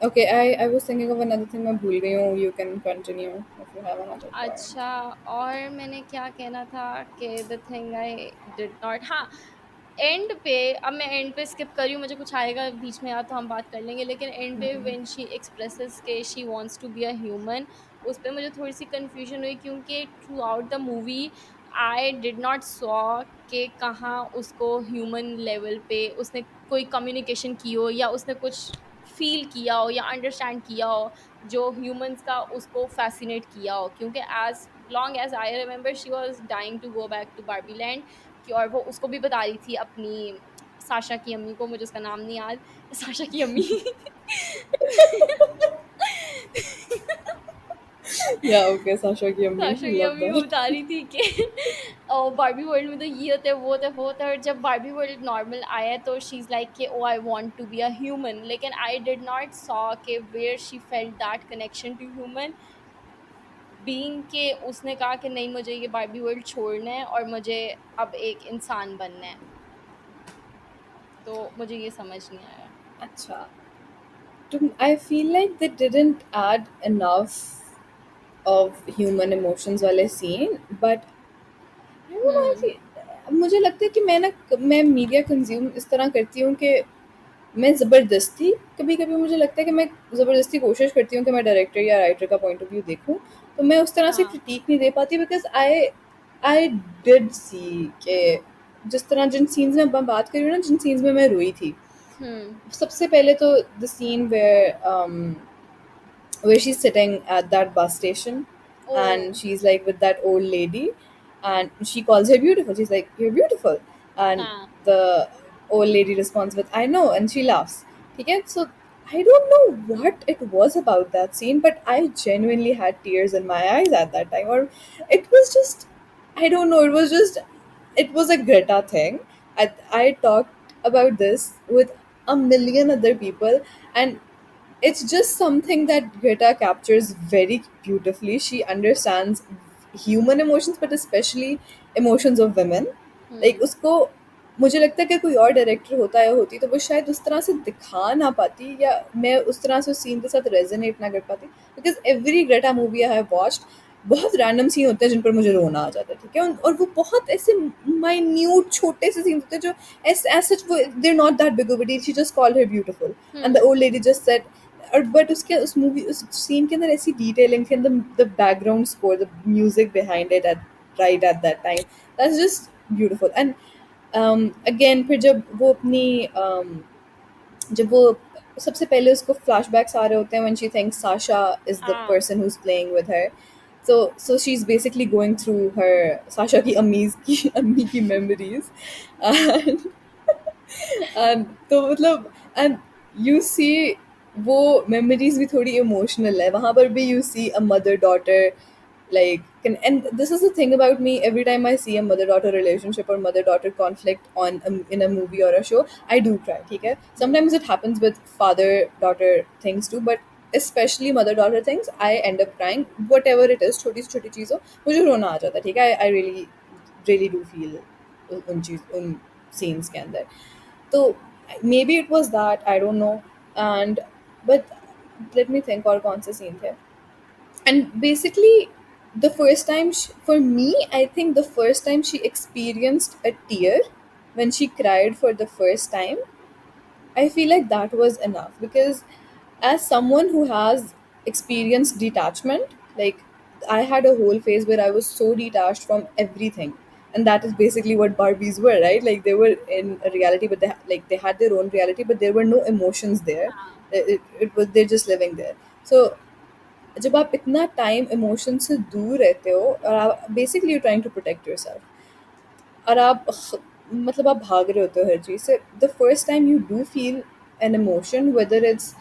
Okay, I was thinking of another thing मैं भूल गई हूँ. You can continue if you have another अच्छा, point. और मैंने क्या कहना था कि the thing I did not, हाँ, एंड पे, अब मैं एंड पे स्किप कर रही हूँ, मुझे कुछ आएगा बीच में याद तो हम बात कर लेंगे, लेकिन एंड पे व्हेन शी एक्सप्रेसेस के she wants to be a human, उस पे मुझे थोड़ी सी कंफ्यूजन हुई, क्योंकि throughout the movie I did not saw कि कहाँ उसको ह्यूमन लेवल पे उसने कोई कम्युनिकेशन की हो, या उसने कुछ फील किया हो या अंडरस्टैंड किया हो जो ह्यूमंस का उसको फैसिनेट किया हो, क्योंकि as long as I remember she was dying to go back to Barbie land, कि और वो उसको भी बता रही थी अपनी साशा की अम्मी को, मुझे उसका नाम नहीं याद, साशा की अम्मी Yeah, okay, Sasha ki ammi. Sasha की Love अम्मी को that. बता रही थी कि बार्बी वर्ल्ड में तो ये होता है, वो होता है, वो होता है, और जब बार्बी वर्ल्ड नॉर्मल आया तो शी इज लाइक कि oh I want to be a human, लेकिन आई डिड नॉट सॉ के where she felt that connection to human, being के उसने कहा कि नहीं, मुझे ये बार्बी वर्ल्ड छोड़ना है और मुझे अब एक इंसान बनना है, तो मुझे ये समझ नहीं आया। Acha. I feel like they didn't add enough of human emotions वाले scene, but I don't know. हम्म। मुझे लगता है कि मैं मीडिया कंज्यूम इस तरह करती हूँ कि मैं ज़बरदस्ती, कभी कभी मुझे लगता है कि मैं ज़बरदस्ती कोशिश करती हूँ कि मैं डायरेक्टर या राइटर का पॉइंट ऑफ व्यू देखूँ, तो मैं उस तरह से हाँ। क्रिटिक नहीं दे पाती, बिकॉज आई आई डिड सी कि जिस तरह जिन सीन्स में मैं बात कर रही हूँ ना, जिन सीन्स में मैं रोई थी, हम्म। सबसे पहले तो the scene where she's sitting at that bus station oh. and she's like with that old lady and she calls her beautiful. She's like, "You're beautiful." And हाँ। the old lady responds with, "I know," and she laughs. Okay? So I don't know what it was about that scene, but I genuinely had tears in my eyes at that time. Or it was just, I don't know, it was a Greta thing. I talked about this with a million other people, and it's just something that Greta captures very beautifully. She understands human emotions, but especially emotions of women. Like हम्म। उसको, मुझे लगता है कि कोई और director होता या होती तो वो शायद उस तरह से दिखा ना पाती, या मैं उस तरह से उस सीन के साथ रेजोनेट ना कर पाती, because every Greta movie I have watched, बहुत रैंडम सीन होते हैं जिन पर मुझे रोना आ जाता है, ठीक है, और वो बहुत ऐसे माइन्यूट छोटे से सीन होते हैं जो एज सच वो they are not that big of a deal, she just called her beautiful and the hmm. Old lady just said, और बट उसके उस मूवी उस सीन के अंदर ऐसी डिटेलिंग थी, and the background score, the music behind it at right at that time, that's just beautiful. And again फिर जब वो सबसे पहले उसको फ्लैशबैक्स आ रहे होते हैं when she thinks Sasha is the हाँ। Person who is playing with her, so she's basically going through her Sasha की अम्मी की memories, and तो मतलब एंड यू सी वो मेमोरीज भी थोड़ी इमोशनल है वहाँ पर भी, you see a mother daughter like and this is the thing about me, every time I see a mother daughter relationship or mother daughter conflict in a movie or a show, I do cry, okay? Hmm. Sometimes it happens with father daughter things too, but especially mother daughter things, I end up crying whatever it is, छोटी से छोटी चीज़ हो मुझे रोना आ जाता है, ठीक है, I really really do feel उन scenes के अंदर, so maybe it was that, I don't know. And but let me think और कौन से scene थे. And basically the first time for me, I think the first time she experienced a tear, when she cried for the first time, I feel like that was enough, because as someone who has experienced detachment, like I had a whole phase where I was so detached from everything. And that is basically what Barbies were, right? Like they were in a reality, but they had their own reality, but there were no emotions there. It was they're just living there. So जब आप इतना time emotion से दूर रहते हो और आप basically you trying to protect yourself, और मतलब आप भाग रहे होते हो हर चीज़ से, the first time you do feel an emotion, whether it's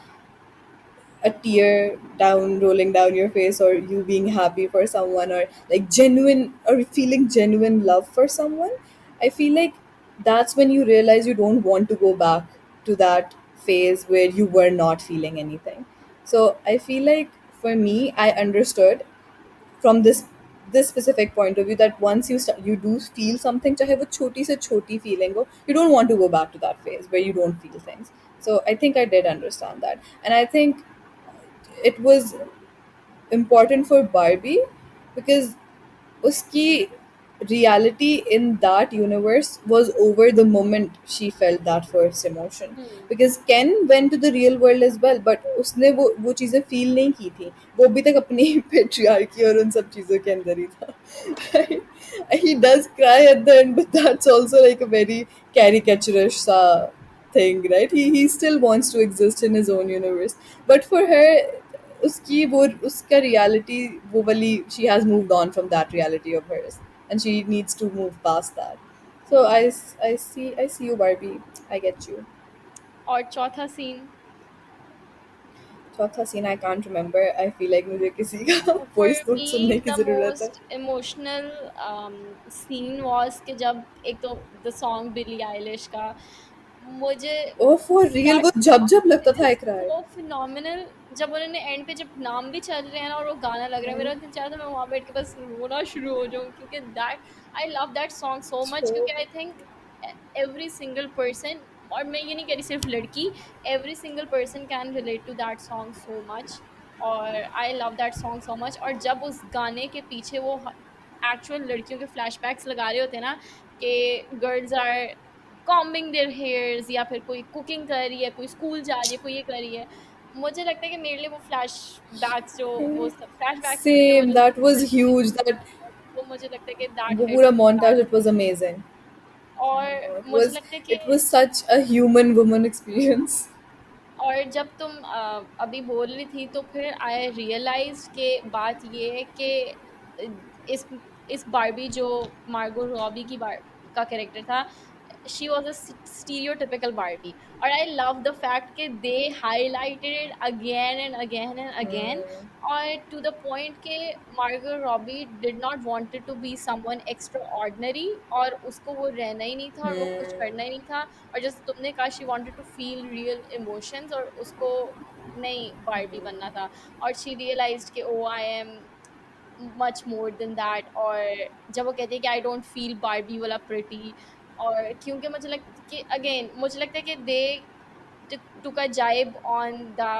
a tear down rolling down your face, or you being happy for someone, or like genuine or feeling genuine love for someone, I feel like that's when you realize you don't want to go back to that phase where you were not feeling anything. So I feel like for me, I understood from this specific point of view that once you do feel something, चाहे वो छोटी से छोटी feeling हो, you don't want to go back to that phase where you don't feel things. So I think I did understand that, and I think it was important for Barbie because uski reality in that universe was over the moment she felt that first emotion. Hmm. Because Ken went to the real world as well, but उसने वो चीज़ें feel नहीं की थी. वो अभी तक अपनी patriarchy और उन सब चीज़ों के अंदर ही था. Right? He does cry at the end, but that's also like a very caricaturish thing, right? He still wants to exist in his own universe, but for her उसकी वो उसका reality वो वाली she has moved on from that reality of hers and she needs to move past that. So I see you Barbie. I get you. और चौथा scene, चौथा scene I can't remember. I feel like मुझे किसी का for voice note सुनने मी की the ज़रूरत है. मोस्ट इमोशनल सीन वाज कि जब एक तो द सॉन्ग बिली आइलिश का, मुझे Oh for real दैट वो जब जब लगता सॉन्ग था is I cried. So phenomenal. जब उन्होंने एंड पे जब नाम भी चल रहे हैं ना और वो गाना लग रहा है, मेरा दिल चाहता है मैं वहां बैठ के बस रोना शुरू हो जाऊं, क्योंकि that I love that song so much, So क्योंकि I think every single person, और मैं ये नहीं कह रही सिर्फ लड़की, every single person can relate to that song so much. और I love that song so much. और जब उस गाने के पीछे वो एक्चुअल लड़कियों के फ्लैशबैक्स लगा रहे होते हैं ना, कि girls are combing their hairs, या फिर कोई कुकिंग कर रही है, कोई स्कूल जा रही है, कोई ये कर रही है, मुझे लगता है कि मेरे लिए वो फ्लैशबैक्स जो वो फ्लैशबैक्स नहीं थे, वो same, जो that was huge. That वो मुझे लगता है कि दैट वो हिट्स पूरा सो montage, hard. it was amazing. Oh my और god, मुझे लगता है कि it was such a human woman experience. और जब तुम अभी बोल रही थी तो फिर आई रियलाइज के बात ये है कि अ, इस इस बारबी जो मार्गो रॉबी की बार का कैरेक्टर था, she was a stereotypical Barbie. Or I love the fact that they highlighted it again and again and again. Hmm. Or to the point that Margot Robbie did not wanted to be someone extraordinary, और उसको वो रहना ही नहीं था और वो कुछ Hmm. करना ही नहीं था। और जैसे तुमने कहा she wanted to feel real emotions, और उसको नहीं बारबी बनना था। और she realized कि oh I am much more than that। और जब वो कहती है कि आई डोंट फील बारबी वाला प्रिटी, और क्योंकि मुझे लगता कि अगेन मुझे लगता है कि दे took a jibe on the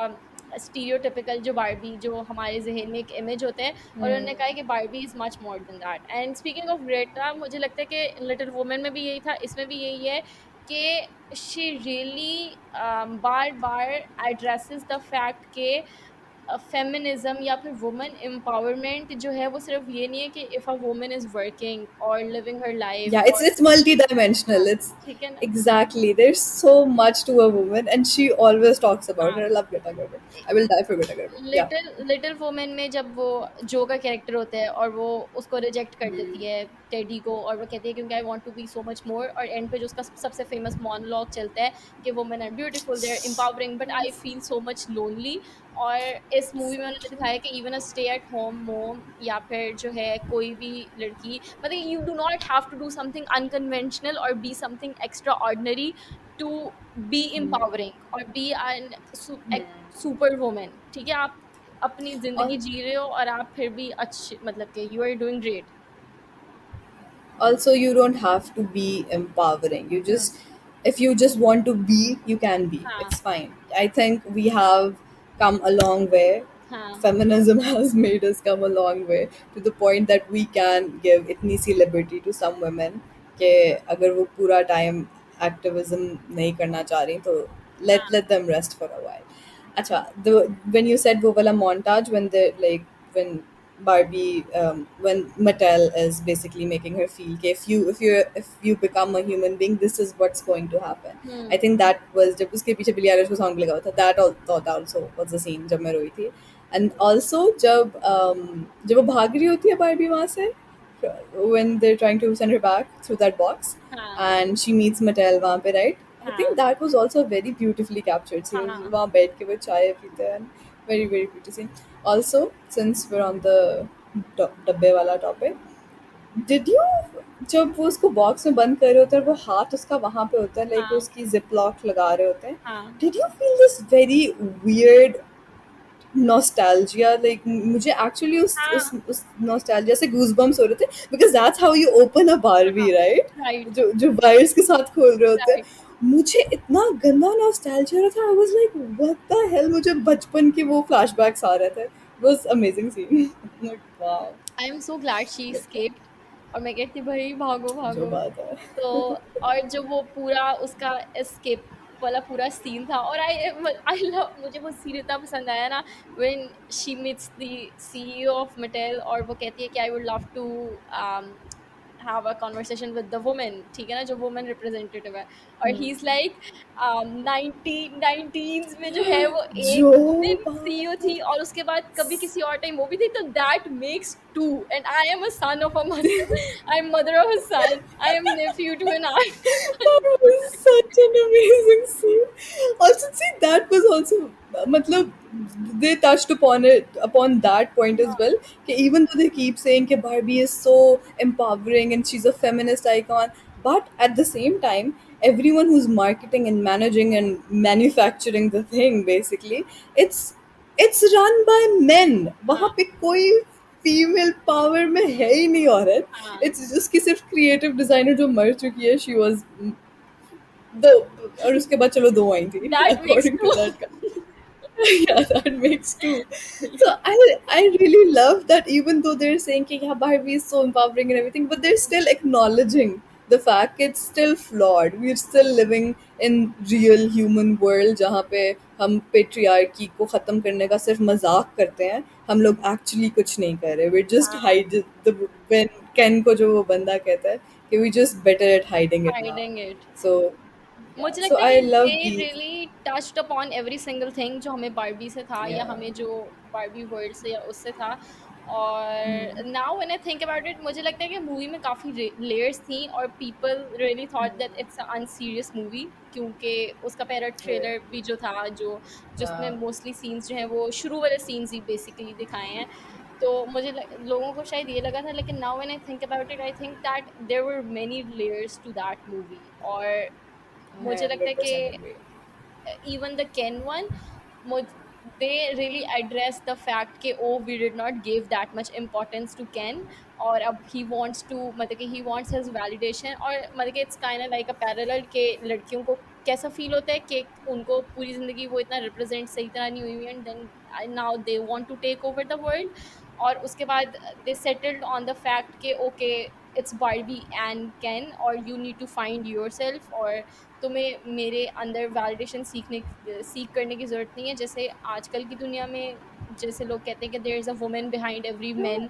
stereotypical जो बारबी जो हमारे जहन में एक इमेज होते हैं, और Hmm. उन्होंने कहा है कि Barbie is much more than that. And speaking of Greta, मुझे लगता है कि लिटिल वुमेन में भी यही था, इसमें भी यही है कि she really bar bar addresses the fact के फेमिनिज्म या फिर वुमेन एम्पावरमेंट जो है वो सिर्फ ये नहीं है कि if a woman is working और लिविंग हर लाइफ Yeah, और it's multi-dimensional. हाँ, It's ठीक है ना। exactly, there's so much to a woman, and she always talks about हाँ, her. I love Greta Gerwig. I will die for Greta Gerwig. Yeah. Little little women में जब वो जो का कैरेक्टर होता है और वो उसको रिजेक्ट कर देती है टेडी को, और वो कहती है क्योंकि I want to be so much more, और एंड पे जो उसका सबसे फेमस मोनोलॉग चलता है कि women are beautiful, they are empowering, but I feel so much lonely. और इस मूवी में उन्होंने दिखाया कि even a stay at home mom या फिर जो है कोई भी लड़की, मतलब you do not have to do something unconventional और be something extraordinary to be empowering और बी एन सुपर वुमन। ठीक है, आप अपनी Al- जिंदगी जी रहे हो और आप फिर भी अच्छे, मतलब कि you are doing great. Also, you don't have to be empowering. You hmm. just, if you just want to be, you can be. हाँ। It's fine. I think we have come a long way. हाँ। Feminism has made us come a long way to the point that we can give itni C liberty to some women कि अगर वो पूरा time activism नहीं करना चाह रही तो हाँ। let them rest for a while. Acha, the when you said वो वाला montage when the like when Barbie when Mattel is basically making her feel कि if you become a human being this is what's going to happen. I hmm. think that was जब उसके पीछे Billie Eilish को song लगा हुआ था that also was the scene जब मैं रोई थी. And also जब वो भाग रही होती है Barbie वहाँ से when they're trying to send her back through that box हाँ। and she meets Mattel वहाँ पे, right? I think हाँ। that was also very beautifully captured scene. हाँ। वहाँ बैठ के वो चाय पीते हैं, very very beautiful scene. Also, since we're on the डब्बे वाला topic, did you जब वो उसको बॉक्स में बंद कर रहे होते हैं और वो हाथ उसका वहाँ पे होता है लाइक हाँ। उसकी जिप लॉक लगा रहे होते हैं, हाँ। did you feel this very weird nostalgia like मुझे actually हाँ। उस nostalgia से goosebumps हो रहे थे because that's how you open a Barbie, हाँ। right? राइट। जो जो वायर्स के साथ खोल रहे होते हैं, राइट। मुझे इतना गंदा नॉस्टैल्जिया हो रहा था, I was like what the hell, मुझे बचपन के वो फ्लैशबैक्स आ रहे थे, it was amazing scene. Like wow, I am so glad she escaped. और मैं कहती भाई भागो जो भागो। बात है। तो और जो वो पूरा उसका एस्केप वाला पूरा सीन था, और आई लव, मुझे वो सीन इतना पसंद आया ना, when she meets the CEO of Mattel, और वो कहती है कि I would love to have a conversation with the woman, ठीक है ना, जो woman representative है, और he is like 19 में जो है वो जो एक woman CEO बात थी, और उसके बाद कभी किसी और टाइम वो भी थी, तो that makes two, and I am a son of a mother, I am mother of a son, I am nephew to an aunt. that was such an amazing scene. Also, see, that was also, matlab, they touched upon that point as well. कि even though they keep saying that Barbie is so empowering and she's a feminist icon, but at the same time, everyone who's marketing and managing and manufacturing the thing, basically, it's it's run by men. वहाँ हाँ पे कोई female power में है ही नहीं औरत। हाँ, it's उसकी सिर्फ क्रिएटिव डिजाइनर जो मर चुकी है, शी वाज दो, और उसके बाद चलो दो आई थी that makes according to two. That. Yeah, that makes two. So I really love that even though they're saying कि yeah, Barbie is so empowering and everything, but they're still acknowledging the fact it's still flawed. We're still living in real human world जहाँ पे हम patriarchy को खत्म करने का सिर्फ मजाक करते हैं, हम लोग actually कुछ नहीं कर रहे. We're just हाँ, hide the when Ken को जो वो बंदा कहता है कि we just better at hiding it now. hiding it. So yeah, मुझे so लगता है I कि love they the really touched upon every single thing जो हमें बारबी से था, या yeah. हमें जो बारबी वर्ल्ड से या उससे था। और now when I think about it, मुझे लगता है कि मूवी में काफ़ी लेयर्स थी, और people really thought that it's a unserious movie, क्योंकि उसका पहला Right. ट्रेलर भी जो था, जो जिसमें Yeah. मोस्टली सीन्स जो हैं वो शुरू वाले सीन्स ही बेसिकली दिखाए हैं। तो लोगों को शायद ये लगा था, लेकिन now when I think about it, I think that there were many layers to that movie. और I मुझे लगता है 100% कि agree. even the Ken one, they really address the fact कि oh, we did not give that much importance to Ken, और अब he wants to, मतलब कि he wants his validation, और मतलब कि it's kind of like a parallel कि लड़कियों को कैसा फील होता है कि उनको पूरी जिंदगी वो इतना रिप्रेजेंट सही तरह नहीं हुई, and then now they want to take over the world. और उसके बाद they settled on the fact कि okay, it's Barbie and Ken, और you need to find yourself, और तुम्हें मेरे अंदर वैलिडेशन सीख करने की ज़रूरत नहीं है, जैसे आजकल की दुनिया में जैसे लोग कहते हैं कि there is a woman behind every man,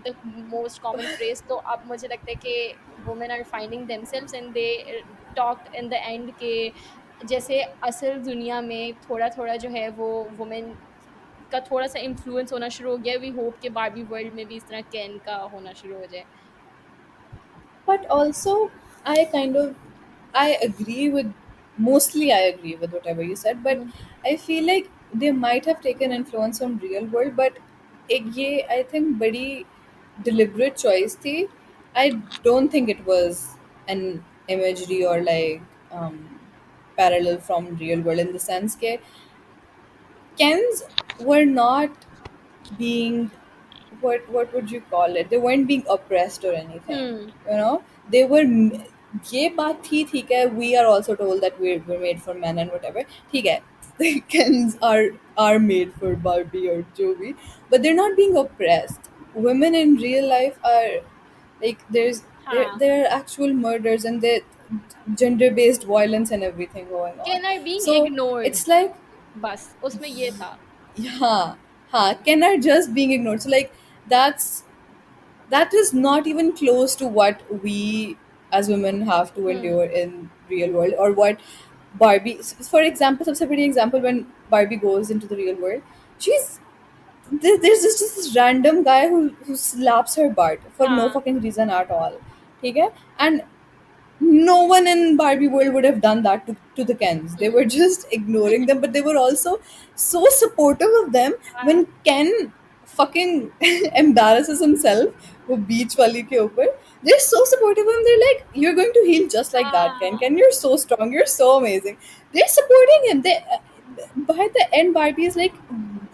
the most common phrase. तो अब मुझे लगता है कि women are finding themselves, and they talked in the end के जैसे असल दुनिया में थोड़ा थोड़ा जो है वो वुमेन का थोड़ा सा इन्फ्लुएंस होना शुरू हो गया। वी होप कि बारबी वर्ल्ड में भी इस तरह कैन का होना शुरू हो जाए। But also, I kind of, I agree with, mostly I agree with whatever you said, but hmm, I feel like they might have taken influence from real world, but एक ये I think बड़ी deliberate choice थी. I don't think it was an imagery or like parallel from real world in the sense that Kens were not being, what would you call it, they weren't being oppressed or anything, hmm, you know, they were ये बात थी ठीक है, we are also told that we're made for men and whatever, ठीक है, the Kens are made for Barbie or जो भी, but they're not being oppressed. Women in real life are like हाँ, there are actual murders and there gender based violence and everything going on, Ken are being so ignored, it's like बस उसमें ये था। yeah, huh, can are just being ignored. So like that's that is not even close to what we as women have to hmm, endure in real world or what Barbie. For example, सबसे बड़ी example when Barbie goes into the real world, she's there's just this random guy who slaps her butt for no हाँ, fucking reason at all. Okay, and no one in Barbie world would have done that to the Kens. They hmm, were just ignoring them, but they were also so supportive of them हाँ, when Ken fucking embarrasses himself with beach wali ke upar. They're so supportive of him. They're like, "You're going to heal just like that, Ken. हाँ, Ken, you're so strong. You're so amazing." They're supporting him. By the end, Barbie is like,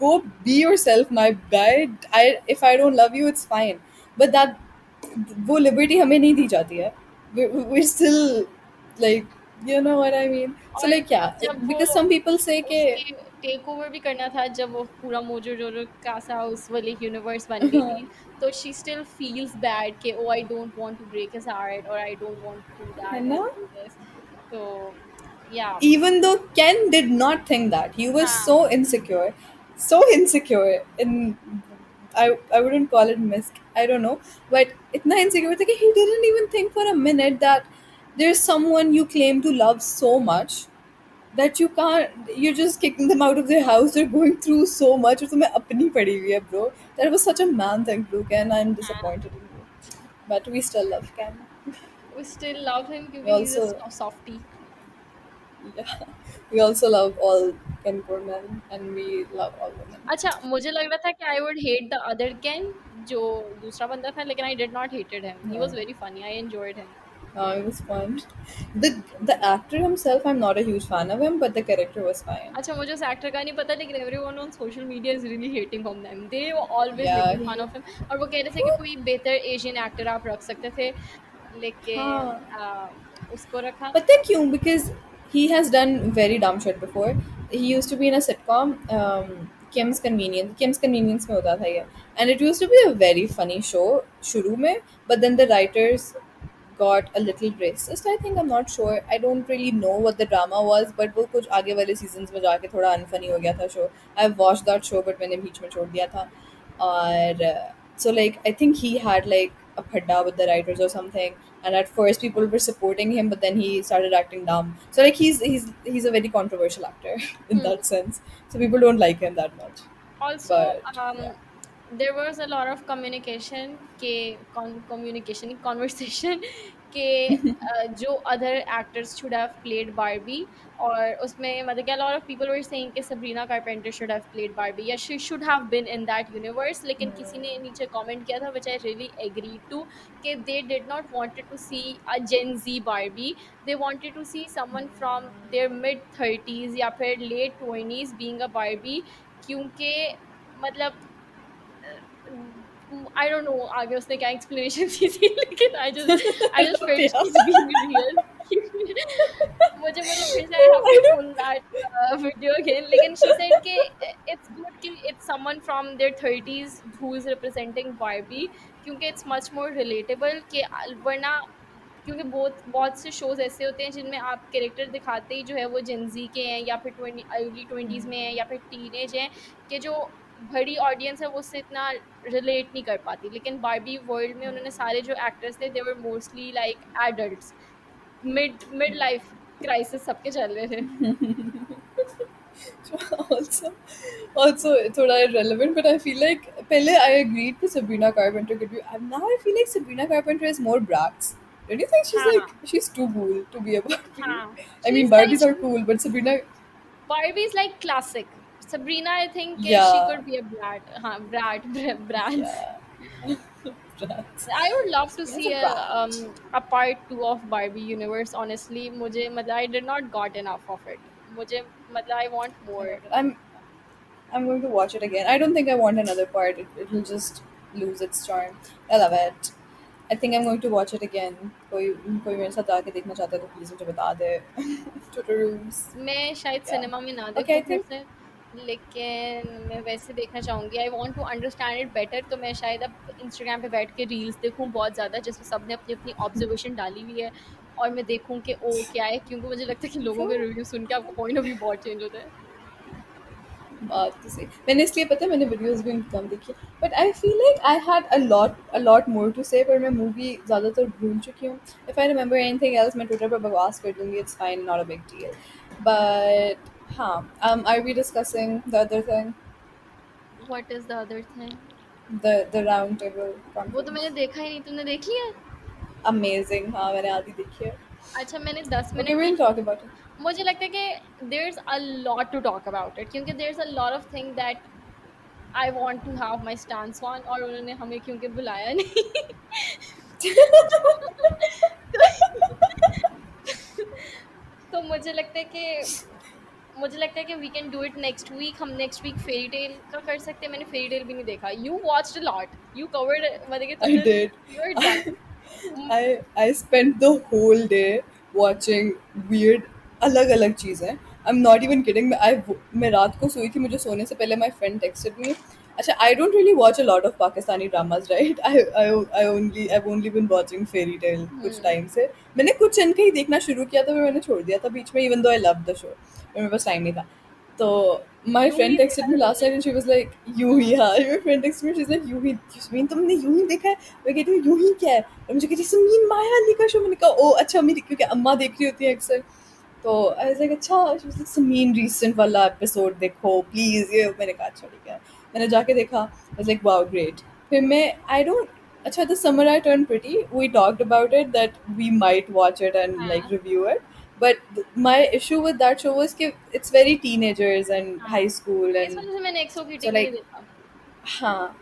"Go be yourself, my guy. If I don't love you, it's fine." But that वो liberty हमें नहीं दी जाती है. We're still like You know what I mean? So और like yeah, जब वो because some people say कि उसके टेक ओवर भी करना था, जब वो पूरा मोजो जोजो कासा उस वाली यूनिवर्स बन गई थी, तो शी स्टिल फील्स बैड कि oh I don't want to break his heart और I don't want to do है दैट ना? एंड डू दिस, तो या Even though Ken did not think that, he was हाँ so insecure in, I wouldn't call it miss, I don't know, but itna insecure that he didn't even think for a minute that there's someone you claim to love so much that you can't, you're just kicking them out of their house, they're going through so much, और तुम्हें अपनी पड़ी हुई है, bro. That was such a man thing to do, Ken. I'm हाँ, disappointed in you, but we still love Ken. we still love him We क्योंकि he's a also, softie. yeah, we also love all Ken men, and we love all women. अच्छा, मुझे लग रहा था कि I would hate the other can, जो दूसरा बंदा था, लेकिन I did not hated him, he Yeah. Was very funny, I enjoyed him. It was fun. The actor himself, I'm not a huge fan of him, but the character was fine. अच्छा, मुझे उस actor का नहीं पता, लेकिन everyone on social media is really hating on them, they always Yeah, making fun he. Of him. और वो कह रहे थे कि कोई बेहतर एशियन एक्टर आप रख सकते थे, लेकिन हाँ. उसको रखा. But then क्यों? Because he has done very dumb shit before. He used to be in a sitcom, Kim's Convenience. Kim's Convenience में होता था ये. And it used to be a very funny show शुरू में, but then the writers got a little racist. I think, I'm not sure. I don't really know what the drama was, but वो कुछ आगे वाले seasons में जाके थोड़ा unfunny हो गया था show. I've watched that show, but मैंने बीच में छोड़ दिया था. और so like I think he had like a phadda with the writers or something, and at first people were supporting him, but then he started acting dumb. So like he's a very controversial actor in Hmm. that sense. So people don't like him that much. Also, But yeah. there was a lot of communication के communication conversation के जो other actors should have played Barbie, और उसमें मतलब कि a lot of people were saying कि Sabrina Carpenter should have played Barbie या she should have been in that universe, लेकिन किसी ने नीचे comment किया था which I really agreed to कि they did not wanted to see a Gen Z Barbie, they wanted to see someone from their mid 30s या फिर late 20s being a Barbie, क्योंकि मतलब आई डोंट नो आगे उसने क्या explanation दी थी, लेकिन I just felt Yeah. She is being real. मुझे मुझे फिर से I have to I don't. Pull that video again, लेकिन शी सेड कि इट्स गुड कि it's someone from their 30s who is representing Barbie, क्योंकि इट्स मच मोर रिलेटेबल कि वरना, क्योंकि बहुत बहुत से शोज ऐसे होते हैं जिनमें आप कैरेक्टर दिखाते ही जो है वो जेंजी के हैं या फिर 20 अर्ली 20s में हैं या फिर टीनेज हैं, कि जो बड़ी ऑडियंस है वो उससे इतना रिलेट नहीं कर पाती, लेकिन बार्बी वर्ल्ड में उन्होंने सारे जो एक्टर्स थे they were mostly like adults, mid mid life crisis सबके चल रहे थे. also also थोड़ा irrelevant, but I feel like पहले I agreed that Sabrina Carpenter could be, and now I feel like Sabrina Carpenter is more Bratz. Don't you think हाँ she's too cool to be a Barbie? हाँ, I she mean, is Barbies are like, cool, but Sabrina, Barbie is like classic, Sabrina I think she yeah, could be a brat, हाँ brats. yeah, Bratz. I would love to Sabrina's see a brat. a part two of Barbie universe. Honestly, मुझे मतलब I did not got enough of it. मुझे मतलब I want I more. love it. I'm going to watch it again. I don't think I want another part. It'll just lose its charm. I love it. I think I'm going to watch it again. कोई कोई मेरे साथ आके देखना चाहता है तो please मुझे बता दे. Tutorials. मैं शायद Yeah. सिनेमा में ना Okay, देखूं I फिर think से, लेकिन मैं वैसे देखना चाहूंगी. I want to understand it better, तो मैं शायद अब इंस्टाग्राम पे बैठ के रील्स देखूं बहुत ज़्यादा, जिसमें सबने अपनी अपनी ऑब्जर्वेशन डाली हुई है, और मैं देखूं कि ओ क्या है, क्योंकि मुझे लगता है कि लोगों के true. रिव्यू सुन के आपका पॉइंट ऑफ व्यू बहुत चेंज होता है. बात तो सही. मैंने इसलिए पता है मैंने वीडियोस भी कम देखी. But I feel like I had a lot more to say, पर मैं मूवी ज़्यादातर भूल चुकी हूँ. If I remember anything else मैं ट्विटर पर बकवास कर दूंगी. It's fine, not a big deal. But हाँ, are we discussing the other thing, what is the other thing? the round table वो तो मैंने conference? देखा ही नहीं, तुमने देख लिया? Amazing. हाँ, मैंने आधी देखी है. अच्छा, मैंने 10 Okay, मिनट we'll देखी. talk about it. मुझे लगता है कि there is a lot to talk about it, क्योंकि there is a lot of thing that I want to have my stance on, और उन्होंने हमें क्योंकि बुलाया नहीं. तो मुझे लगता है कि we can do it next week. हम नेक्स्ट वीक फेरी टेल का कर सकते हैं. मैंने फेरी टेल भी नहीं देखा. You watched a lot, you covered, मतलब कि I तुमने, did. You are done. I spent the whole day watching weird अलग अलग चीज़ें. I'm not even kidding. मैं रात को सोई थी, मुझे सोने से पहले my friend texted me. अच्छा, I don't really watch a lot of Pakistani dramas, right? I've only been watching fairy tale कुछ हुँ। टाइम से. मैंने कुछ इनके ही देखना शुरू किया था, फिर मैंने छोड़ दिया था बीच में, even though I loved the show. मेरे पास टाइम नहीं था. तो my यूँ ही friend texted देखा me था last तुमने? night and she was like, यूं ही, हाँ. My friend texted me, she's like, यूं ही, मीन तुमने यूं ही देखा है? मैं कहती हूँ यूं ही क्या है? और मुझे कहती है समीन माया अली का शो. मैंने कहा ओ अच्छा, मेरी क्योंकि अम्मा देख रही होती है अक्सर. तो आई वाज लाइक अच्छा, शी वाज लाइक समीन रीसेंट वाला एपिसोड देखो प्लीज. ये मैंने कहा अच्छा ठीक है. मैंने जाके देखा. I was like wow great. फिर मैं आई डोंट अच्छा, the summer I turn pretty, we talked about it that we might watch it and like हाँ, review it. But my issue with that show was कि it's very teenagers and high हाँ। school इस and वज़ह से मैंने एक्सो so kitty भी नहीं like देखा। हाँ,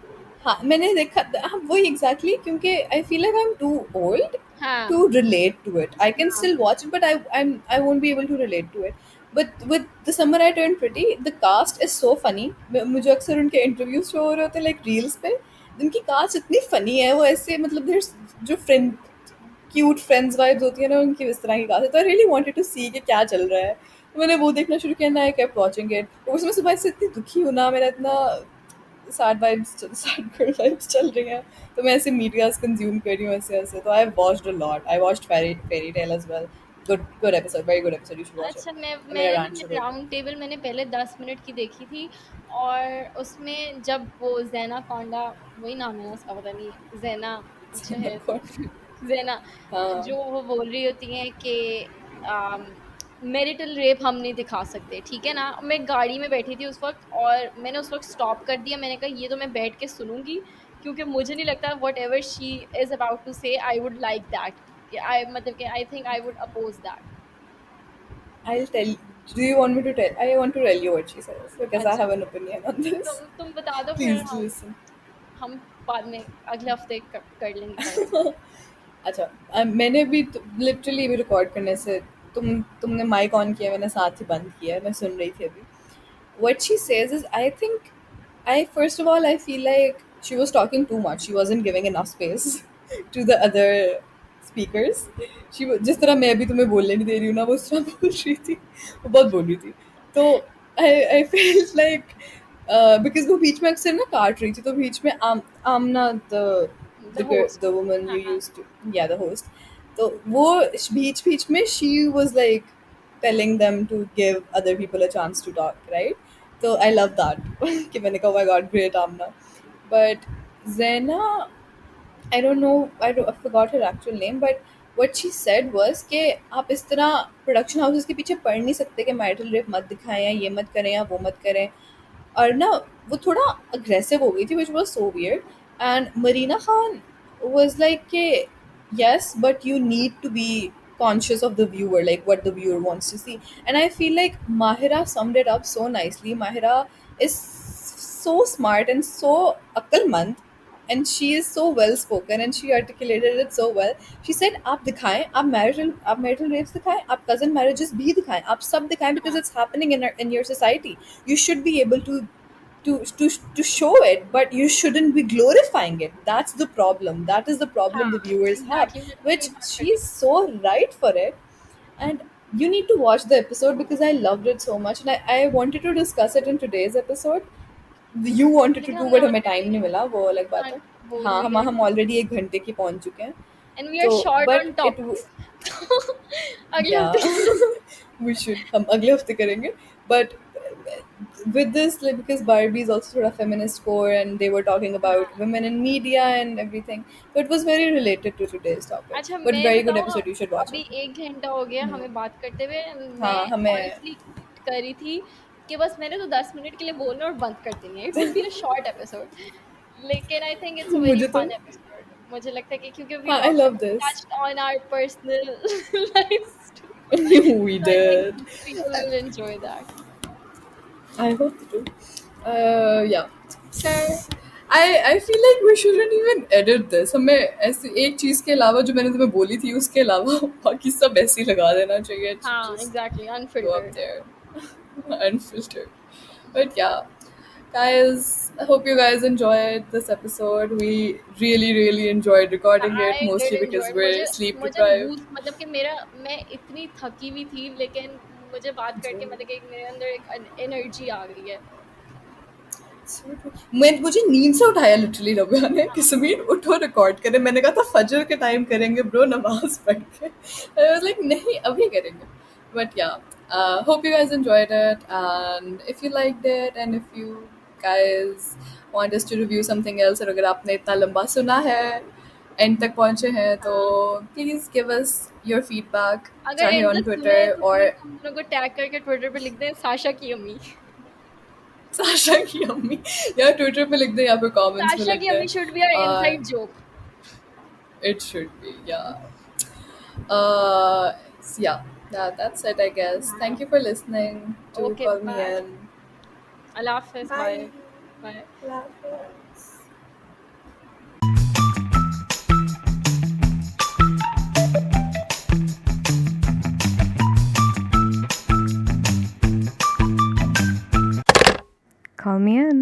हाँ, मैंने देखा. हाँ, वही एग्जैक्टली, क्योंकि I feel like I am too old हाँ, to relate to it. I can हाँ, still watch it, but I won't be able to relate to it. But with The Summer I Turned Pretty, the cast is so funny. मुझे अक्सर उनके interviews show हो रहे होते हैं like reels पे. उनकी कास्ट इतनी फनी है, वो ऐसे मतलब there's जो फ्रेंड क्यूट फ्रेंड्स वाइब्स होती है ना, उनकी इस तरह की कास्ट है. तो आई रियली वांटेड टू सी कि क्या चल रहा है. तो मैंने वो देखना शुरू किया ना, आई केप्ट वाचिंग इट. उसमें सुबह से इतनी दुखी हूँ ना, मेरा इतना सैड गर्ल वाइब्स चल रही हैं. तो मैं ऐसे मीडियाज कंज्यूम कर रही हूँ ऐसे ऐसे. तो I watched a lot. I watched fairy tale as well. Good good episode, very good episode, you should watch अच्छा इट. मेरा मैंने रैंट ना शुरू हो राउंड टेबल मैंने पहले 10 मिनट की देखी थी और उसमें जब वो ज़ैना कौंडा, वही नाम है ना उसका, पता नहीं, ज़ैना जो गया. है ज़ैना, हाँ. जो वो बोल रही होती हैं कि मैरिटल रेप हम नहीं दिखा सकते, ठीक है ना? मैं गाड़ी में बैठी थी उस वक़्त और मैंने उस वक़्त स्टॉप कर दिया, मैंने कहा ये तो मैं बैठ के सुनूँगी क्योंकि मुझे नहीं लगता whatever she is about to say I would like that, कि आई मतलब कि I think I would oppose that. I'll tell. Do you want me to tell? I want to tell you what she says because I अच्छा, have an opinion on this. तुम बता दो फिर Please listen. हम बाद में अगले हफ्ते कर लेंगे बात। अच्छा, मैंने भी लिटरली भी रिकॉर्ड करने से तुमने माइक ऑन किया, मैंने साथ ही बंद किया, मैं सुन रही थी अभी. What she says is, I think, I first of all I feel like she was talking too much. She wasn't giving enough space to the other speakers. जिस तरह मैं अभी तुम्हें बोलने नहीं दे रही हूँ ना, वो उस तरह बोल रही थी. वो बहुत बोल रही थी. तो I felt like because वो बीच में अक्सर ना काट रही थी, तो बीच में आमना द होस्ट। the woman हाँ, you हाँ। used to, yeah, the host. तो वो बीच बीच में she was like telling them to give other people a chance to talk, right? So I love that. कि मैंने कहा, oh my god, great Amna. But Zena, I forgot her actual name, but what she said was कि आप इस तरह production houses के पीछे पड़ नहीं सकते कि मैरिटल रेप मत दिखाएं या ये मत करें या वो मत करें. और ना वो थोड़ा अग्रेसिव हो गई थी, which was so weird. And Marina Khan was like कि yes, but you need to be conscious of the viewer, like what the viewer wants to see. And I feel like Mahira summed it up so nicely. Mahira is so smart and so अक्लमंद, and she is so well spoken and she articulated it so well. She said आप दिखाएं, आप marital rapes दिखाएं, आप cousin marriages भी दिखाएं, आप सब दिखाएं, because हाँ, it's happening in your society. You should be able to to show it, but you shouldn't be glorifying it. That's the problem. That is the हाँ, problem the viewers have, exactly मैं भी which यही बात कर रही she's so right for it. And you need to watch the episode because I loved it so much, and I wanted to discuss it in today's episode. You थी, wanted to लेकिन do, हमने but हमें time already नहीं मिला, वो अलग बात हाँ, है. बोल हाँ, भी हम गए ऑलरेडी 1 घंटे की पहुंच चुके हैं. एंड वी आर तो short but on it topics. तो अगले या हफ्ते वी शुड, हम अगले हफ्ते करेंगे. But with this, like, because Barbie is also sort of feminist core and they were talking about हाँ, women in media and everything, so it was very related to today's topic. अच्छा But मैं very good बताऊँ, episode, you should watch अभी it. 1 घंटा हो गया हमें बात करते हुए, हाँ, मैं हमें ऑनेस्टली कर रही थी कि बस मैंने तो 10 मिनट के लिए बोलना और बंद कर देनी है। It will be a short episode, लेकिन I think it's a very मुझे तो फन एपिसोड। मुझे लगता है कि क्योंकि वी हाँ, I talk love this. Touched on our personal lives too, We so I think did. People will enjoy that. I hope to. Yeah. खैर, I feel like we shouldn't even edit this. हमें ऐसे एक चीज़ के अलावा जो मैंने तुम्हें बोली थी उसके अलावा बाकी सब ऐसे ही लगा देना चाहिए. It should हाँ, just exactly go up unfiltered. there unfiltered. But yeah. Guys, I hope you guys enjoyed this episode. We really enjoyed recording it, I did mostly because enjoy we're मुझे sleep मुझे deprived. Goose मतलब कि मेरा मैं इतनी थकी हुई थी लेकिन मुझे बात करके मतलब कि मेरे अंदर एक एनर्जी आ गई है। मुझे नींद से उठाया लिटरली रबिया ने कि सुमीन उठो रिकॉर्ड करें। मैंने कहा था फजर के टाइम करेंगे ब्रो, नमाज पढ़ के। आई वाज लाइक नहीं अभी करेंगे। बट या hope you guys enjoyed it, and if you liked it and if you guys want us to review something else, और अगर आपने इतना लंबा सुना है एंड तक पहुंचे हैं तो हाँ, please give us your feedback, अगर चाहे एंड ऑन तक सुना है ट्विटर तो और प्लीज़ हम दोनों को टैग करके ट्विटर पे लिख दें साशा की अम्मी। साशा की अम्मी, या ट्विटर पे लिख दें या फिर कमेंट्स में साशा लिख की दें। अम्मी should be our Uh, inside joke. it should be, yeah. Uh, yeah, that's it, I guess. Thank you for listening to okay Call Me bye, In. अल्लाह हाफ़िज़, bye, Bye. Bye. Love you. Call me in.